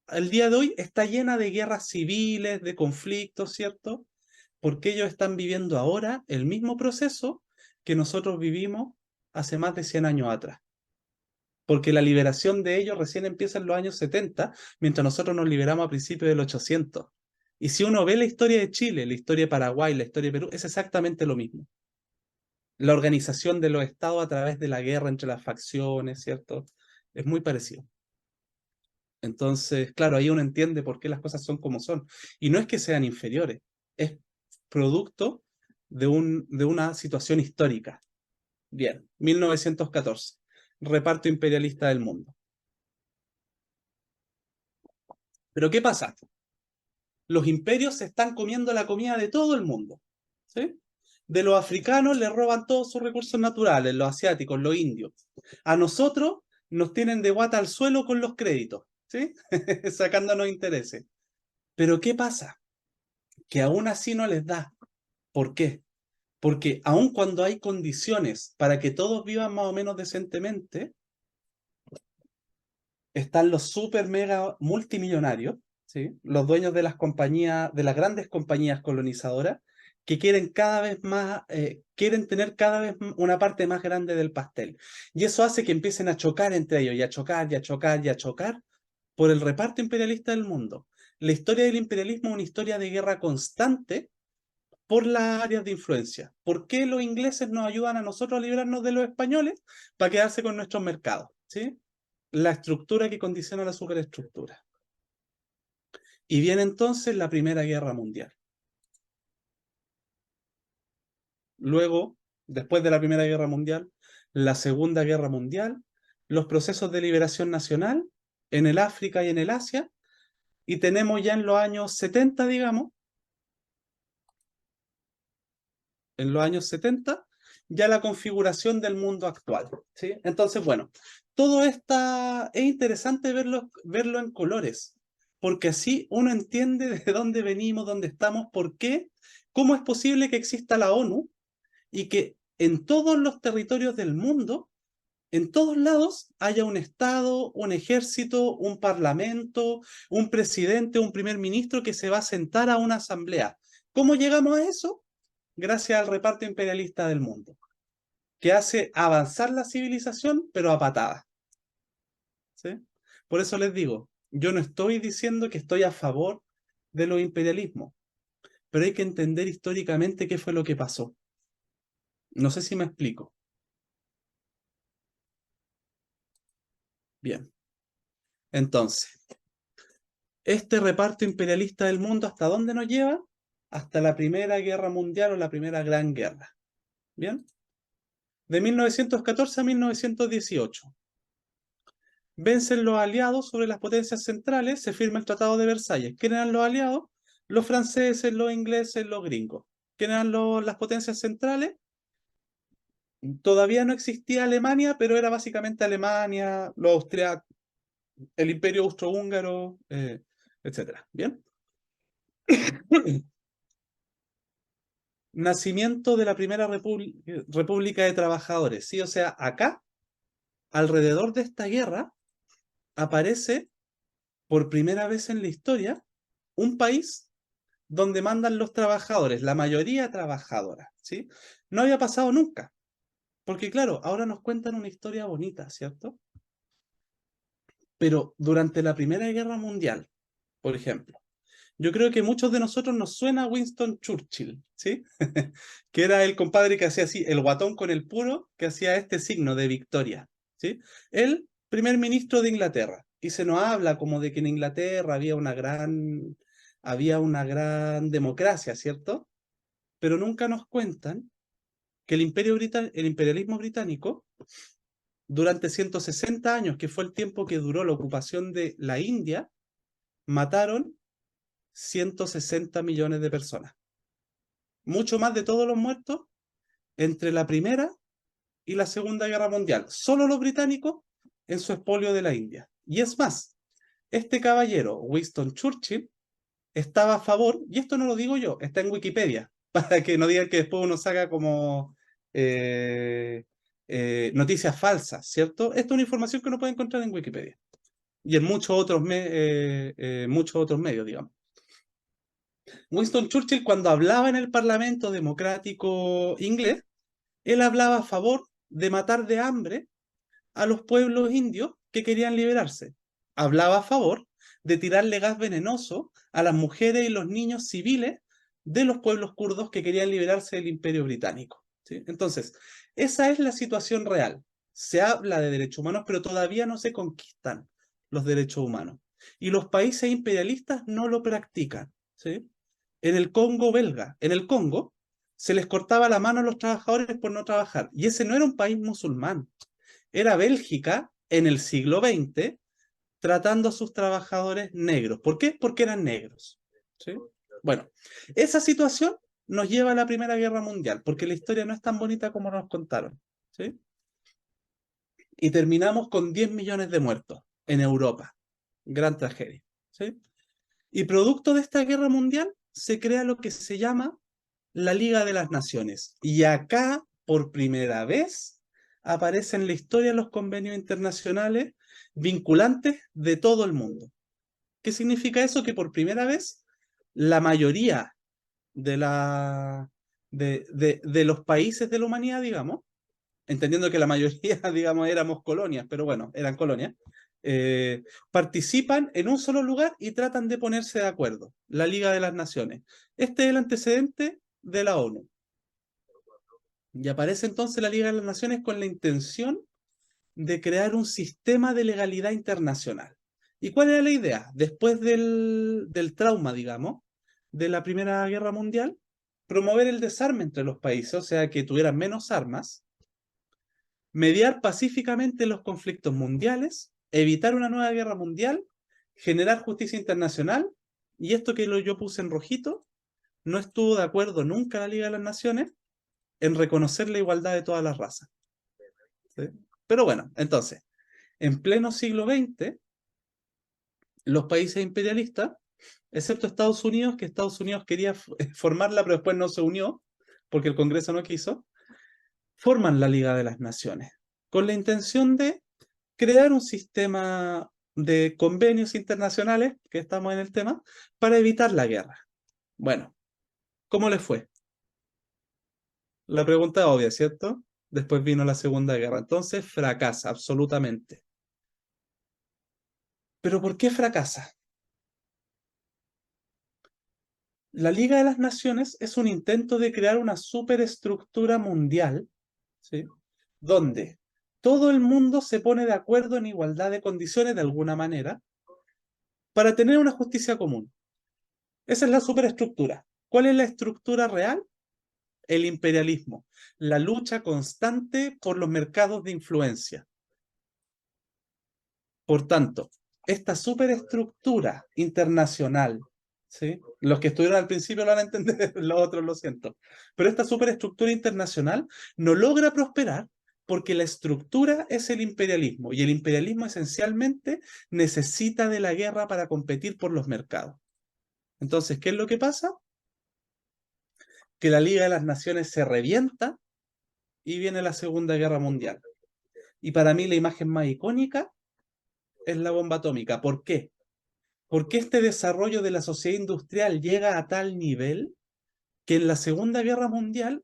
al día de hoy está llena de guerras civiles, de conflictos, ¿cierto? Porque ellos están viviendo ahora el mismo proceso que nosotros vivimos hace más de 100 años atrás. Porque la liberación de ellos recién empieza en los años 70, mientras nosotros nos liberamos a principios del 800. Y si uno ve la historia de Chile, la historia de Paraguay, la historia de Perú, es exactamente lo mismo. La organización de los estados a través de la guerra entre las facciones, ¿cierto? Es muy parecido. Entonces, claro, ahí uno entiende por qué las cosas son como son. Y no es que sean inferiores, es producto de una situación histórica. Bien, 1914, reparto imperialista del mundo. Pero ¿qué pasa? Los imperios se están comiendo la comida de todo el mundo. ¿Sí? De los africanos les roban todos sus recursos naturales, los asiáticos, los indios. A nosotros nos tienen de guata al suelo con los créditos, ¿sí? Sacándonos intereses. Pero ¿qué pasa? Que aún así no les da. ¿Por qué? Porque aun cuando hay condiciones para que todos vivan más o menos decentemente, están los super mega multimillonarios, ¿sí? Los dueños de las compañías, de las grandes compañías colonizadoras, que quieren cada vez más, quieren tener cada vez una parte más grande del pastel. Y eso hace que empiecen a chocar entre ellos, y a chocar, y a chocar, y a chocar por el reparto imperialista del mundo. La historia del imperialismo es una historia de guerra constante por las áreas de influencia. ¿Por qué los ingleses nos ayudan a nosotros a librarnos de los españoles? Para quedarse con nuestros mercados, ¿sí? La estructura que condiciona la superestructura. Y viene entonces la Primera Guerra Mundial. Luego, después de la Primera Guerra Mundial, la Segunda Guerra Mundial, los procesos de liberación nacional en el África y en el Asia, y tenemos ya en los años 70, digamos, en los años 70, ya la configuración del mundo actual, ¿sí? Entonces, bueno, todo esto es interesante verlo en colores, porque así uno entiende de dónde venimos, dónde estamos, por qué, cómo es posible que exista la ONU y que en todos los territorios del mundo, en todos lados, haya un Estado, un ejército, un parlamento, un presidente, un primer ministro que se va a sentar a una asamblea. ¿Cómo llegamos a eso? Gracias al reparto imperialista del mundo, que hace avanzar la civilización, pero a patadas, ¿sí? Por eso les digo, yo no estoy diciendo que estoy a favor de los imperialismos, pero hay que entender históricamente qué fue lo que pasó. No sé si me explico. Bien, entonces, este reparto imperialista del mundo, ¿hasta dónde nos lleva? Hasta la Primera Guerra Mundial o la Primera Gran Guerra. Bien, de 1914 a 1918. Vencen los aliados sobre las potencias centrales, se firma el Tratado de Versalles. ¿Quién eran los aliados? Los franceses, los ingleses, los gringos. ¿Quién eran las potencias centrales? Todavía no existía Alemania, pero era básicamente Alemania, los austriacos, el Imperio Austrohúngaro, etcétera. ¿Bien? Nacimiento de la primera República de Trabajadores. Sí, o sea, acá, alrededor de esta guerra, aparece por primera vez en la historia un país donde mandan los trabajadores, la mayoría trabajadora, ¿sí? No había pasado nunca, porque claro, ahora nos cuentan una historia bonita, ¿cierto? Pero durante la Primera Guerra Mundial, por ejemplo, yo creo que muchos de nosotros nos suena Winston Churchill, ¿sí? Que era el compadre que hacía así, el guatón con el puro, que hacía este signo de victoria, ¿sí? El primer ministro de Inglaterra. Y se nos habla como de que en Inglaterra había una gran democracia, ¿cierto? Pero nunca nos cuentan que el imperialismo británico, durante 160 años, que fue el tiempo que duró la ocupación de la India, mataron 160 millones de personas. Mucho más de todos los muertos entre la Primera y la Segunda Guerra Mundial. Solo los británicos en su expolio de la India. Y es más, este caballero, Winston Churchill, estaba a favor, y esto no lo digo yo, está en Wikipedia, para que no digan que después uno saca como noticias falsas, ¿cierto? Esta es una información que uno puede encontrar en Wikipedia y en muchos otros medios, digamos. Winston Churchill, cuando hablaba en el Parlamento Democrático inglés, él hablaba a favor de matar de hambre a los pueblos indios que querían liberarse. Hablaba a favor de tirarle gas venenoso a las mujeres y los niños civiles de los pueblos kurdos que querían liberarse del Imperio Británico, ¿sí? Entonces, esa es la situación real. Se habla de derechos humanos, pero todavía no se conquistan los derechos humanos. Y los países imperialistas no lo practican, ¿sí? En el Congo belga, en el Congo, se les cortaba la mano a los trabajadores por no trabajar. Y ese no era un país musulmán, era Bélgica en el siglo XX tratando a sus trabajadores negros. ¿Por qué? Porque eran negros. ¿Sí? Bueno, esa situación nos lleva a la Primera Guerra Mundial, porque la historia no es tan bonita como nos contaron. ¿Sí? Y terminamos con 10 millones de muertos en Europa. Gran tragedia. ¿Sí? Y producto de esta guerra mundial se crea lo que se llama la Liga de las Naciones. Y acá, por primera vez, aparecen en la historia los convenios internacionales vinculantes de todo el mundo. ¿Qué significa eso? Que por primera vez la mayoría de, la, de los países de la humanidad, digamos, entendiendo que la mayoría, digamos, éramos colonias, pero bueno, eran colonias, participan en un solo lugar y tratan de ponerse de acuerdo, la Liga de las Naciones. Este es el antecedente de la ONU. Y aparece entonces la Liga de las Naciones con la intención de crear un sistema de legalidad internacional. ¿Y cuál era la idea? Después del trauma, digamos, de la Primera Guerra Mundial, promover el desarme entre los países, o sea, que tuvieran menos armas, mediar pacíficamente los conflictos mundiales, evitar una nueva guerra mundial, generar justicia internacional, y esto que yo puse en rojito, no estuvo de acuerdo nunca la Liga de las Naciones en reconocer la igualdad de todas las razas. ¿Sí? Pero bueno, entonces, en pleno siglo XX, los países imperialistas, excepto Estados Unidos, que Estados Unidos quería formarla, pero después no se unió, porque el Congreso no quiso, forman la Liga de las Naciones, con la intención de crear un sistema de convenios internacionales, que estamos en el tema, para evitar la guerra. Bueno, ¿cómo les fue? La pregunta es obvia, ¿cierto? Después vino la Segunda Guerra. Entonces fracasa absolutamente. ¿Pero por qué fracasa? La Liga de las Naciones es un intento de crear una superestructura mundial, ¿sí? Donde todo el mundo se pone de acuerdo en igualdad de condiciones de alguna manera para tener una justicia común. Esa es la superestructura. ¿Cuál es la estructura real? El imperialismo, la lucha constante por los mercados de influencia. Por tanto, esta superestructura internacional, ¿sí? Los que estuvieron al principio lo van a entender, los otros lo siento, pero esta superestructura internacional no logra prosperar porque la estructura es el imperialismo y el imperialismo esencialmente necesita de la guerra para competir por los mercados. Entonces, ¿qué es lo que pasa? Que la Liga de las Naciones se revienta y viene la Segunda Guerra Mundial. Y para mí la imagen más icónica es la bomba atómica. ¿Por qué? Porque este desarrollo de la sociedad industrial llega a tal nivel que en la Segunda Guerra Mundial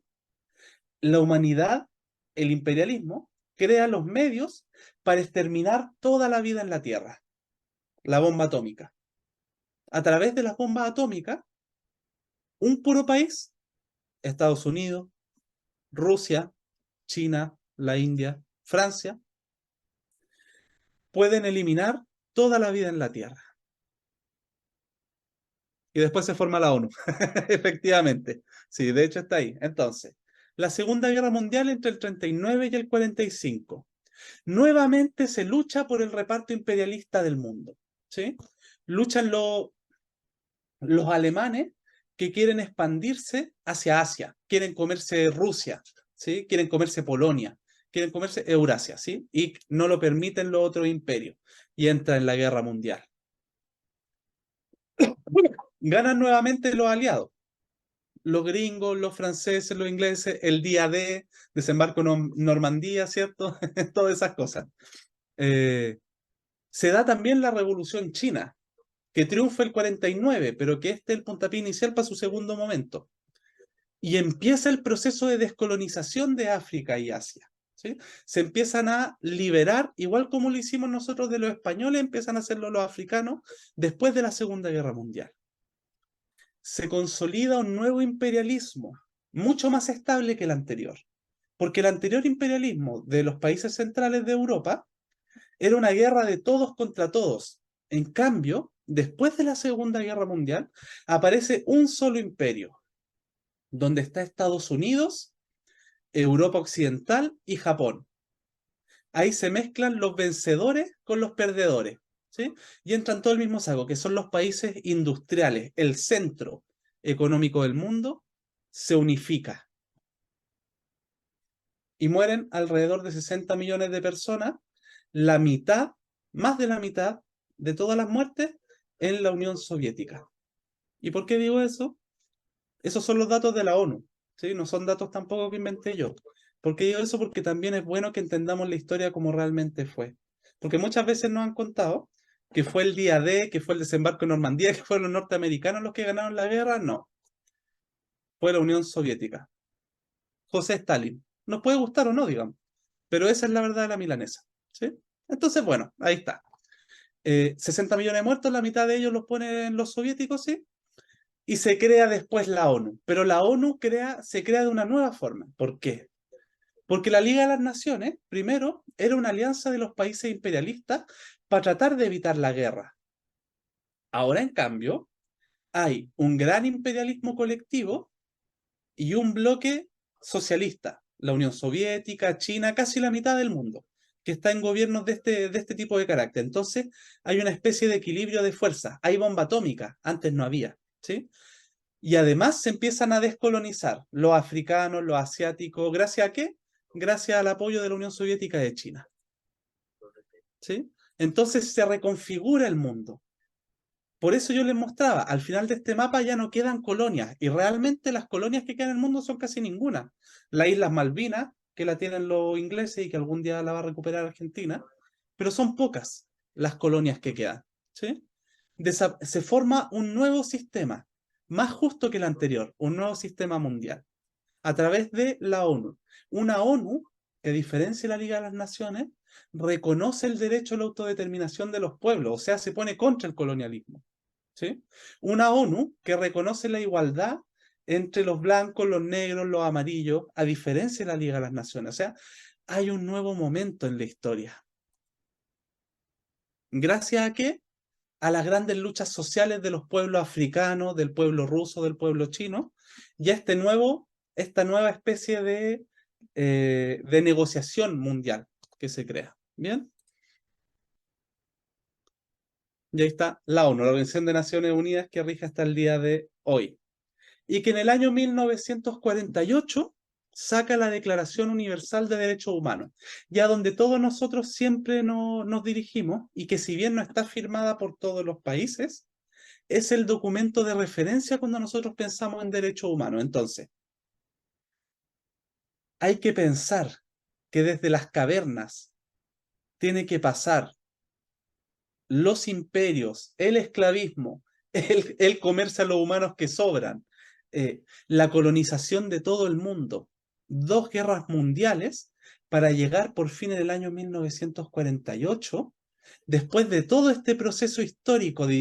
la humanidad, el imperialismo, crea los medios para exterminar toda la vida en la Tierra, la bomba atómica. A través de las bombas atómicas, un puro país, Estados Unidos, Rusia, China, la India, Francia, pueden eliminar toda la vida en la Tierra. Y después se forma la ONU, efectivamente. Sí, de hecho está ahí. Entonces, la Segunda Guerra Mundial entre el 39 y el 45. Nuevamente se lucha por el reparto imperialista del mundo. ¿Sí? Luchan los alemanes que quieren expandirse hacia Asia, quieren comerse Rusia, ¿sí? Quieren comerse Polonia, quieren comerse Eurasia, ¿sí? Y no lo permiten los otros imperios. Y entra en la guerra mundial. Ganan nuevamente los aliados. Los gringos, los franceses, los ingleses, el día D, desembarco en Normandía, ¿cierto? Todas esas cosas. Se da también la Revolución China, que triunfa el 49, pero que este es el puntapié inicial para su segundo momento. Y empieza el proceso de descolonización de África y Asia. ¿Sí? Se empiezan a liberar, igual como lo hicimos nosotros de los españoles, empiezan a hacerlo los africanos después de la Segunda Guerra Mundial. Se consolida un nuevo imperialismo, mucho más estable que el anterior. Porque el anterior imperialismo de los países centrales de Europa era una guerra de todos contra todos. En cambio, después de la Segunda Guerra Mundial, aparece un solo imperio, donde está Estados Unidos, Europa Occidental y Japón. Ahí se mezclan los vencedores con los perdedores, ¿sí? Y entran todo el mismo saco, que son los países industriales, el centro económico del mundo, se unifica. Y mueren alrededor de 60 millones de personas, la mitad, más de la mitad de todas las muertes en la Unión Soviética. ¿Y por qué digo eso? Esos son los datos de la ONU, ¿sí? No son datos tampoco que inventé yo. ¿Por qué digo eso? Porque también es bueno que entendamos la historia como realmente fue. Porque muchas veces nos han contado que fue el día D, que fue el desembarco en Normandía, que fueron los norteamericanos los que ganaron la guerra. No, fue la Unión Soviética. José Stalin. Nos puede gustar o no, digamos, pero esa es la verdad de la milanesa, ¿sí? Entonces, bueno, ahí está. 60 millones de muertos, la mitad de ellos los ponen los soviéticos, ¿sí? Y se crea después la ONU. Pero la ONU se crea de una nueva forma. ¿Por qué? Porque la Liga de las Naciones, primero, era una alianza de los países imperialistas para tratar de evitar la guerra. Ahora, en cambio, hay un gran imperialismo colectivo y un bloque socialista, la Unión Soviética, China, casi la mitad del mundo, que está en gobiernos de este tipo de carácter. Entonces, hay una especie de equilibrio de fuerzas. Hay bomba atómica, antes no había, ¿sí? Y además se empiezan a descolonizar los africanos, los asiáticos. ¿Gracias a qué? Gracias al apoyo de la Unión Soviética de China. ¿Sí? Entonces se reconfigura el mundo. Por eso yo les mostraba, al final de este mapa ya no quedan colonias, y realmente las colonias que quedan en el mundo son casi ninguna. Las Islas Malvinas, que la tienen los ingleses y que algún día la va a recuperar Argentina, pero son pocas las colonias que quedan. ¿Sí? Se forma un nuevo sistema, más justo que el anterior, un nuevo sistema mundial, a través de la ONU. Una ONU que, a diferencia de la Liga de las Naciones, reconoce el derecho a la autodeterminación de los pueblos, o sea, se pone contra el colonialismo. ¿Sí? Una ONU que reconoce la igualdad entre los blancos, los negros, los amarillos, a diferencia de la Liga de las Naciones. O sea, hay un nuevo momento en la historia. ¿Gracias a qué? A las grandes luchas sociales de los pueblos africanos, del pueblo ruso, del pueblo chino, y a esta nueva especie de negociación mundial que se crea. ¿Bien? Y ahí está la ONU, la Organización de Naciones Unidas, que rige hasta el día de hoy. Y que en el año 1948 saca la Declaración Universal de Derechos Humanos, ya donde todos nosotros siempre nos dirigimos, y que si bien no está firmada por todos los países, es el documento de referencia cuando nosotros pensamos en derechos humanos. Entonces, hay que pensar que desde las cavernas tiene que pasar los imperios, el esclavismo, el comerse a los humanos que sobran, la colonización de todo el mundo, dos guerras mundiales para llegar por fin en el año 1948, después de todo este proceso histórico de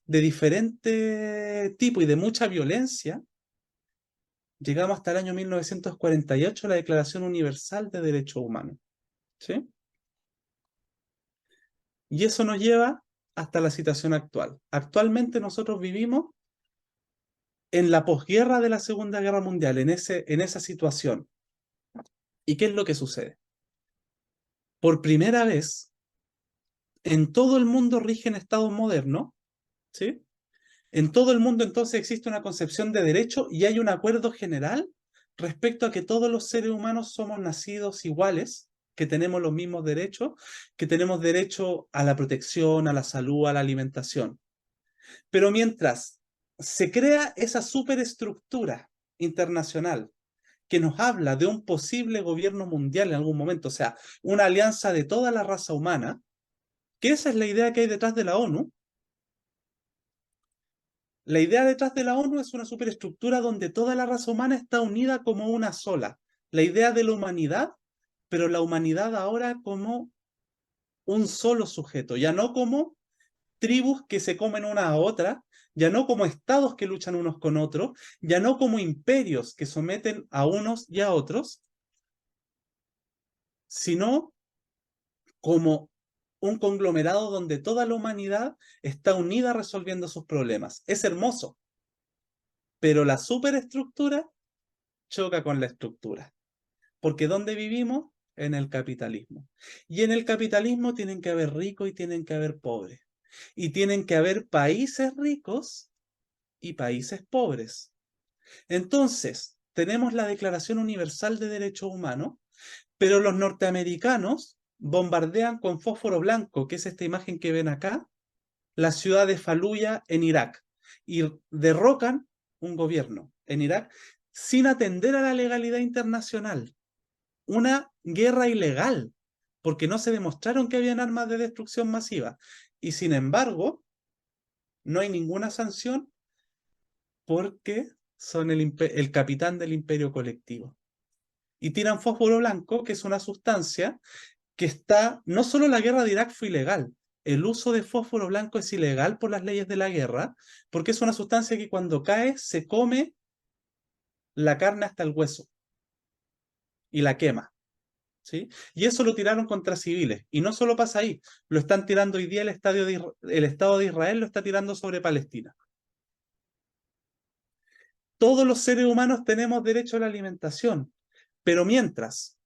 diferente tipo y de mucha violencia, llegamos hasta el año 1948 a la Declaración Universal de Derechos Humanos. ¿Sí? Y eso nos lleva hasta la situación actual. Actualmente nosotros vivimos en la posguerra de la Segunda Guerra Mundial, en esa situación. ¿Y qué es lo que sucede? Por primera vez, en todo el mundo rigen estados modernos, ¿sí? En todo el mundo entonces existe una concepción de derecho y hay un acuerdo general respecto a que todos los seres humanos somos nacidos iguales, que tenemos los mismos derechos, que tenemos derecho a la protección, a la salud, a la alimentación. Pero mientras se crea esa superestructura internacional que nos habla de un posible gobierno mundial en algún momento, o sea, una alianza de toda la raza humana, que esa es la idea que hay detrás de la ONU. La idea detrás de la ONU es una superestructura donde toda la raza humana está unida como una sola. La idea de la humanidad, pero la humanidad ahora como un solo sujeto, ya no como tribus que se comen una a otra, ya no como estados que luchan unos con otros, ya no como imperios que someten a unos y a otros, sino como un conglomerado donde toda la humanidad está unida resolviendo sus problemas. Es hermoso, pero la superestructura choca con la estructura. Porque ¿dónde vivimos? En el capitalismo. Y en el capitalismo tienen que haber ricos y tienen que haber pobres. Y tienen que haber países ricos y países pobres. Entonces, tenemos la Declaración Universal de Derechos Humanos, pero los norteamericanos bombardean con fósforo blanco, que es esta imagen que ven acá, la ciudad de Fallujah en Irak, y derrocan un gobierno en Irak sin atender a la legalidad internacional. Una guerra ilegal, porque no se demostraron que habían armas de destrucción masiva. Y sin embargo, no hay ninguna sanción porque son el capitán del imperio colectivo. Y tiran fósforo blanco, que es una sustancia que está, no solo la guerra de Irak fue ilegal, el uso de fósforo blanco es ilegal por las leyes de la guerra, porque es una sustancia que cuando cae se come la carne hasta el hueso y la quema. ¿Sí? Y eso lo tiraron contra civiles. Y no solo pasa ahí, lo están tirando hoy día el Estado de Israel lo está tirando sobre Palestina. Todos los seres humanos tenemos derecho a la alimentación, pero mientras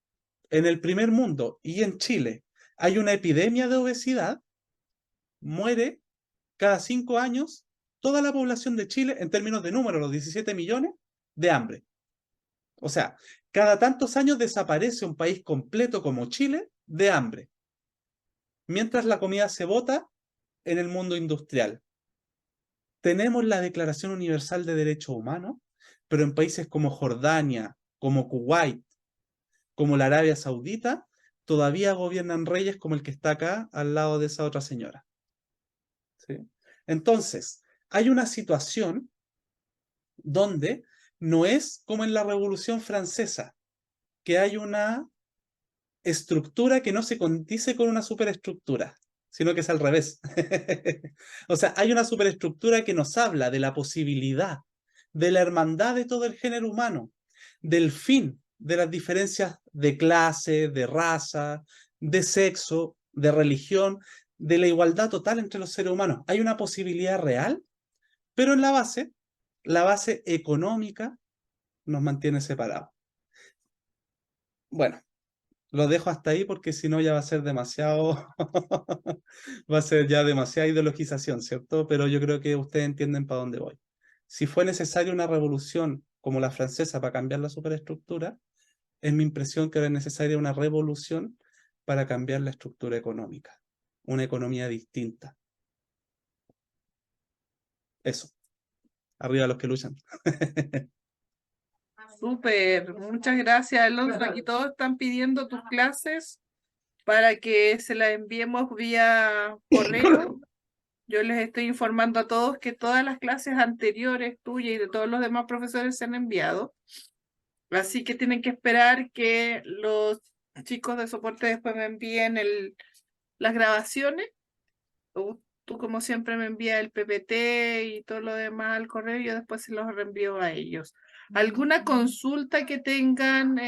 en el primer mundo y en Chile hay una epidemia de obesidad, muere cada 5 años toda la población de Chile, en términos de número, los 17 millones, de hambre. O sea, cada tantos años desaparece un país completo como Chile de hambre, mientras la comida se bota en el mundo industrial. Tenemos la Declaración Universal de Derechos Humanos, pero en países como Jordania, como Kuwait, como la Arabia Saudita, todavía gobiernan reyes como el que está acá al lado de esa otra señora. ¿Sí? Entonces, hay una situación donde no es como en la Revolución Francesa, que hay una estructura que no se condice con una superestructura, sino que es al revés. O sea, hay una superestructura que nos habla de la posibilidad, de la hermandad de todo el género humano, del fin de las diferencias de clase, de raza, de sexo, de religión, de la igualdad total entre los seres humanos. Hay una posibilidad real, pero en la base económica nos mantiene separados. Bueno, Lo dejo hasta ahí porque si no ya va a ser demasiado, va a ser ya demasiada ideologización, ¿cierto? Pero yo creo que ustedes entienden para dónde voy. Si fue necesaria una revolución como la francesa para cambiar la superestructura, es mi impresión que ahora es necesaria una revolución para cambiar la estructura económica, una economía distinta. Eso, arriba los que luchan. Súper, muchas gracias, Alonso. Aquí todos están pidiendo tus clases para que se las enviemos vía correo. Yo les estoy informando a todos que todas las clases anteriores tuyas y de todos los demás profesores se han enviado. Así que tienen que esperar que los chicos de soporte después me envíen las grabaciones. Tú, como siempre, me envías el PPT y todo lo demás al correo y yo después se los reenvío a ellos. ¿Alguna consulta que tengan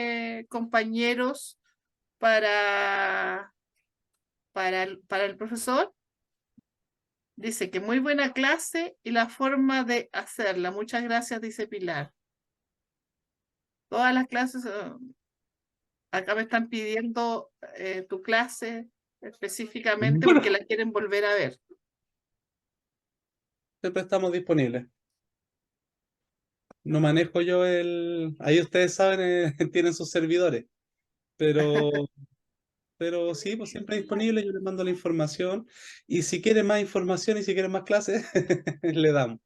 compañeros para, para el profesor? Dice que muy buena clase y la forma de hacerla. Muchas gracias, dice Pilar. Todas las clases, acá me están pidiendo tu clase específicamente porque la quieren volver a ver. Siempre estamos disponibles. No manejo yo el... Ahí ustedes saben, tienen sus servidores, pero sí, pues siempre disponible, yo les mando la información y si quieren más información y si quieren más clases, le damos.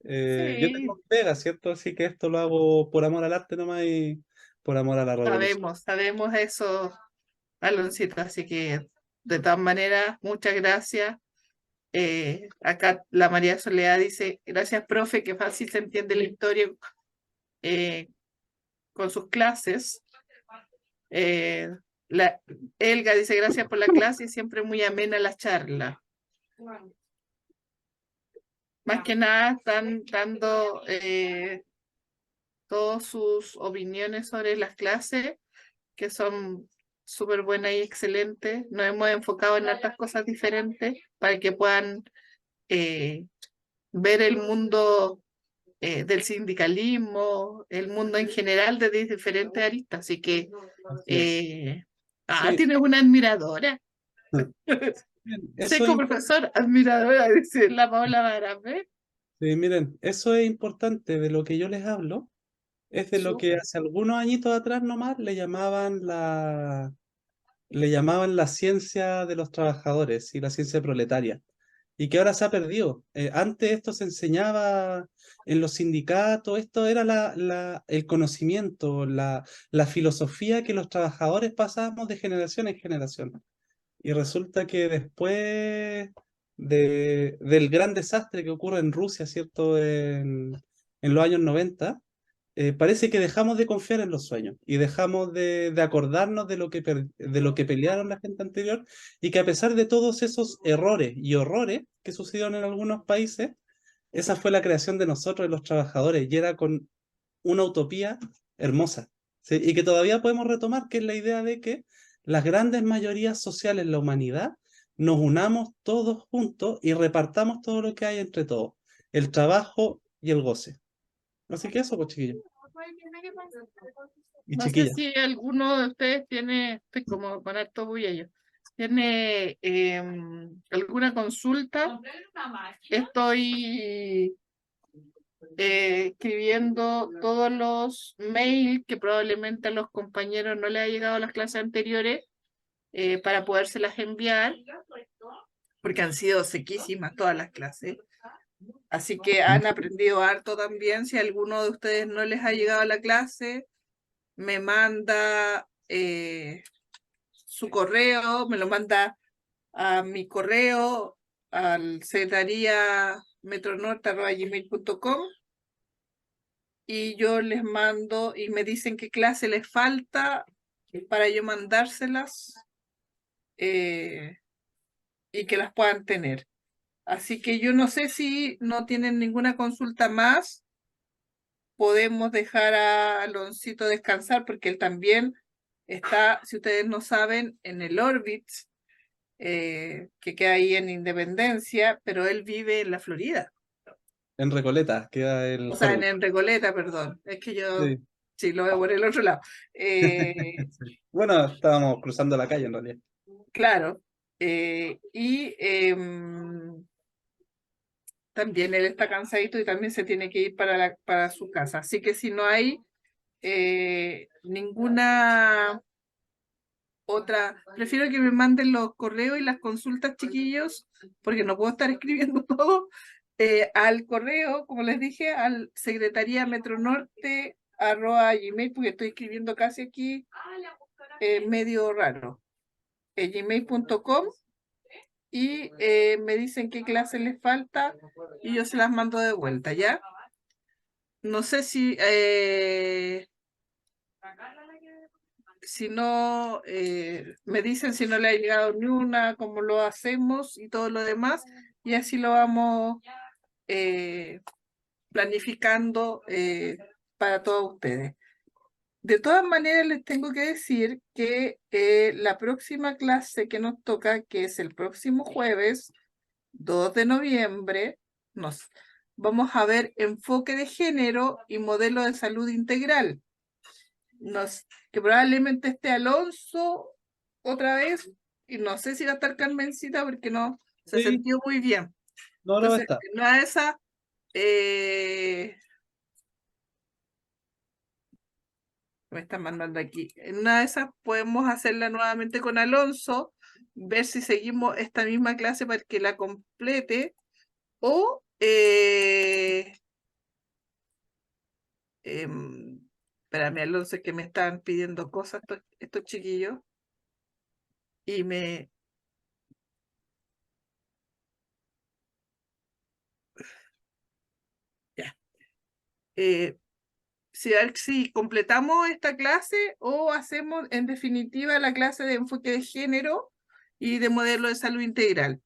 Yo tengo Sí, mi pega, ¿cierto? Así que esto lo hago por amor al arte nomás y por amor a la revolución. sabemos eso, Aloncito, así que de todas maneras, muchas gracias. Acá la María Soledad dice, gracias, profe, que fácil se entiende la historia eh, con sus clases. Eh, la, Elga dice, gracias por la clase y siempre muy amena la charla. Más que nada están dando todas sus opiniones sobre las clases, que son súper buenas y excelentes. Nos hemos enfocado en otras cosas diferentes para que puedan eh, ver el mundo del sindicalismo, el mundo en general desde diferentes aristas. Así que, Así es. Sí, tienes una admiradora. bien, eso Seco profesor, admiradora, dice la Paola Barabé. sí, miren, eso es importante de lo que yo les hablo, es de lo que Súper. hace algunos añitos atrás nomás le llamaban la ciencia de los trabajadores y la ciencia proletaria, y que ahora se ha perdido. Antes esto se enseñaba en los sindicatos, esto era el conocimiento, la filosofía que los trabajadores pasábamos de generación en generación. Y resulta que después del gran desastre que ocurre en Rusia, ¿cierto? En los años 90, parece que dejamos de confiar en los sueños y dejamos de acordarnos de lo que pelearon la gente anterior y que a pesar de todos esos errores y horrores que sucedieron en algunos países, esa fue la creación de nosotros, los trabajadores, y era con una utopía hermosa, ¿sí? Y que todavía podemos retomar, que es la idea de que las grandes mayorías sociales en la humanidad nos unamos todos juntos y repartamos todo lo que hay entre todos, el trabajo y el goce. Así que eso, pues, chiquillos y No sé chiquillas. si alguno de ustedes tiene, estoy como con harto bulla yo, tiene alguna consulta. Estoy escribiendo todos los mails que probablemente a los compañeros no les ha llegado a las clases anteriores para podérselas enviar, porque han sido sequísimas todas las clases. Así que han aprendido harto también. Si a alguno de ustedes no les ha llegado a la clase, me manda su correo, me lo manda a mi correo, al secretariametronorte@gmail.com y yo les mando y me dicen qué clase les falta para yo mandárselas y que las puedan tener. Así que yo no sé si no tienen ninguna consulta más, podemos dejar a Aloncito descansar porque él también está, si ustedes no saben, en el Orbit, que queda ahí en Independencia, pero él vive en la Florida. En Recoleta queda el O sea, Orbit. en Recoleta, perdón. Es que yo Sí. Sí, lo veo por el otro lado. Sí. Bueno, estábamos cruzando la calle en realidad. Claro. Y también él está cansadito y también se tiene que ir para su casa. Así que si no hay ninguna otra, prefiero que me manden los correos y las consultas, chiquillos, porque no puedo estar escribiendo todo, al correo, como les dije, al secretariametronorte@gmail, porque estoy escribiendo casi aquí medio raro, gmail.com, y me dicen qué clase les falta y yo se las mando de vuelta, ¿ya? No sé si no, me dicen si no le ha llegado ni una, cómo lo hacemos y todo lo demás, y así lo vamos planificando para todos ustedes. De todas maneras, les tengo que decir que la próxima clase que nos toca, que es el próximo jueves, 2 de noviembre, nos vamos a ver enfoque de género y modelo de salud integral. Que probablemente esté Alonso otra vez, y no sé si va a estar Carmencita porque no se Sí, sintió muy bien. no, no va a Entonces, estar. en una de esas, me están mandando aquí, en una de esas podemos hacerla nuevamente con Alonso, ver si seguimos esta misma clase para que la complete, o espérame, Alonso, que me están pidiendo cosas estos chiquillos, y ya. A ver si completamos esta clase o hacemos en definitiva la clase de enfoque de género y de modelo de salud integral.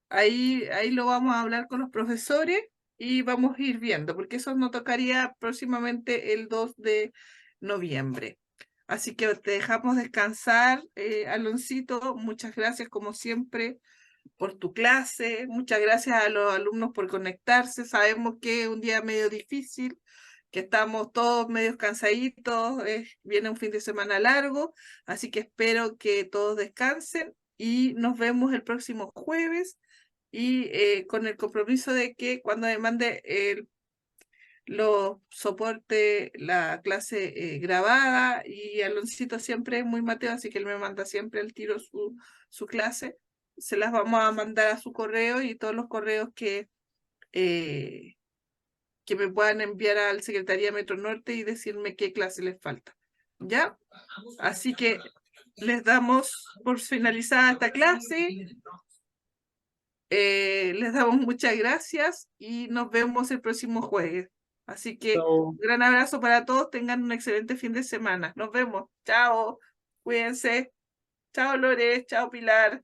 Ahí lo vamos a hablar con los profesores y vamos a ir viendo, porque eso nos tocaría próximamente el 2 de noviembre. Así que te dejamos descansar, Aloncito. Muchas gracias como siempre por tu clase. Muchas gracias a los alumnos por conectarse. Sabemos que es un día medio difícil, que estamos todos medio cansaditos, viene un fin de semana largo, así que espero que todos descansen y nos vemos el próximo jueves, y con el compromiso de que cuando me mande los soporte la clase grabada, y Aloncito siempre es muy Mateo, así que él me manda siempre al tiro su clase, se las vamos a mandar a su correo, y todos los correos que me puedan enviar al Secretaría Metro Norte y decirme qué clase les falta. ¿Ya? Así que les damos por finalizada esta clase. Les damos muchas gracias y nos vemos el próximo jueves. Así que Chao. un gran abrazo para todos. Tengan un excelente fin de semana. Nos vemos. Chao. Cuídense. Chao, Lore. Chao, Pilar.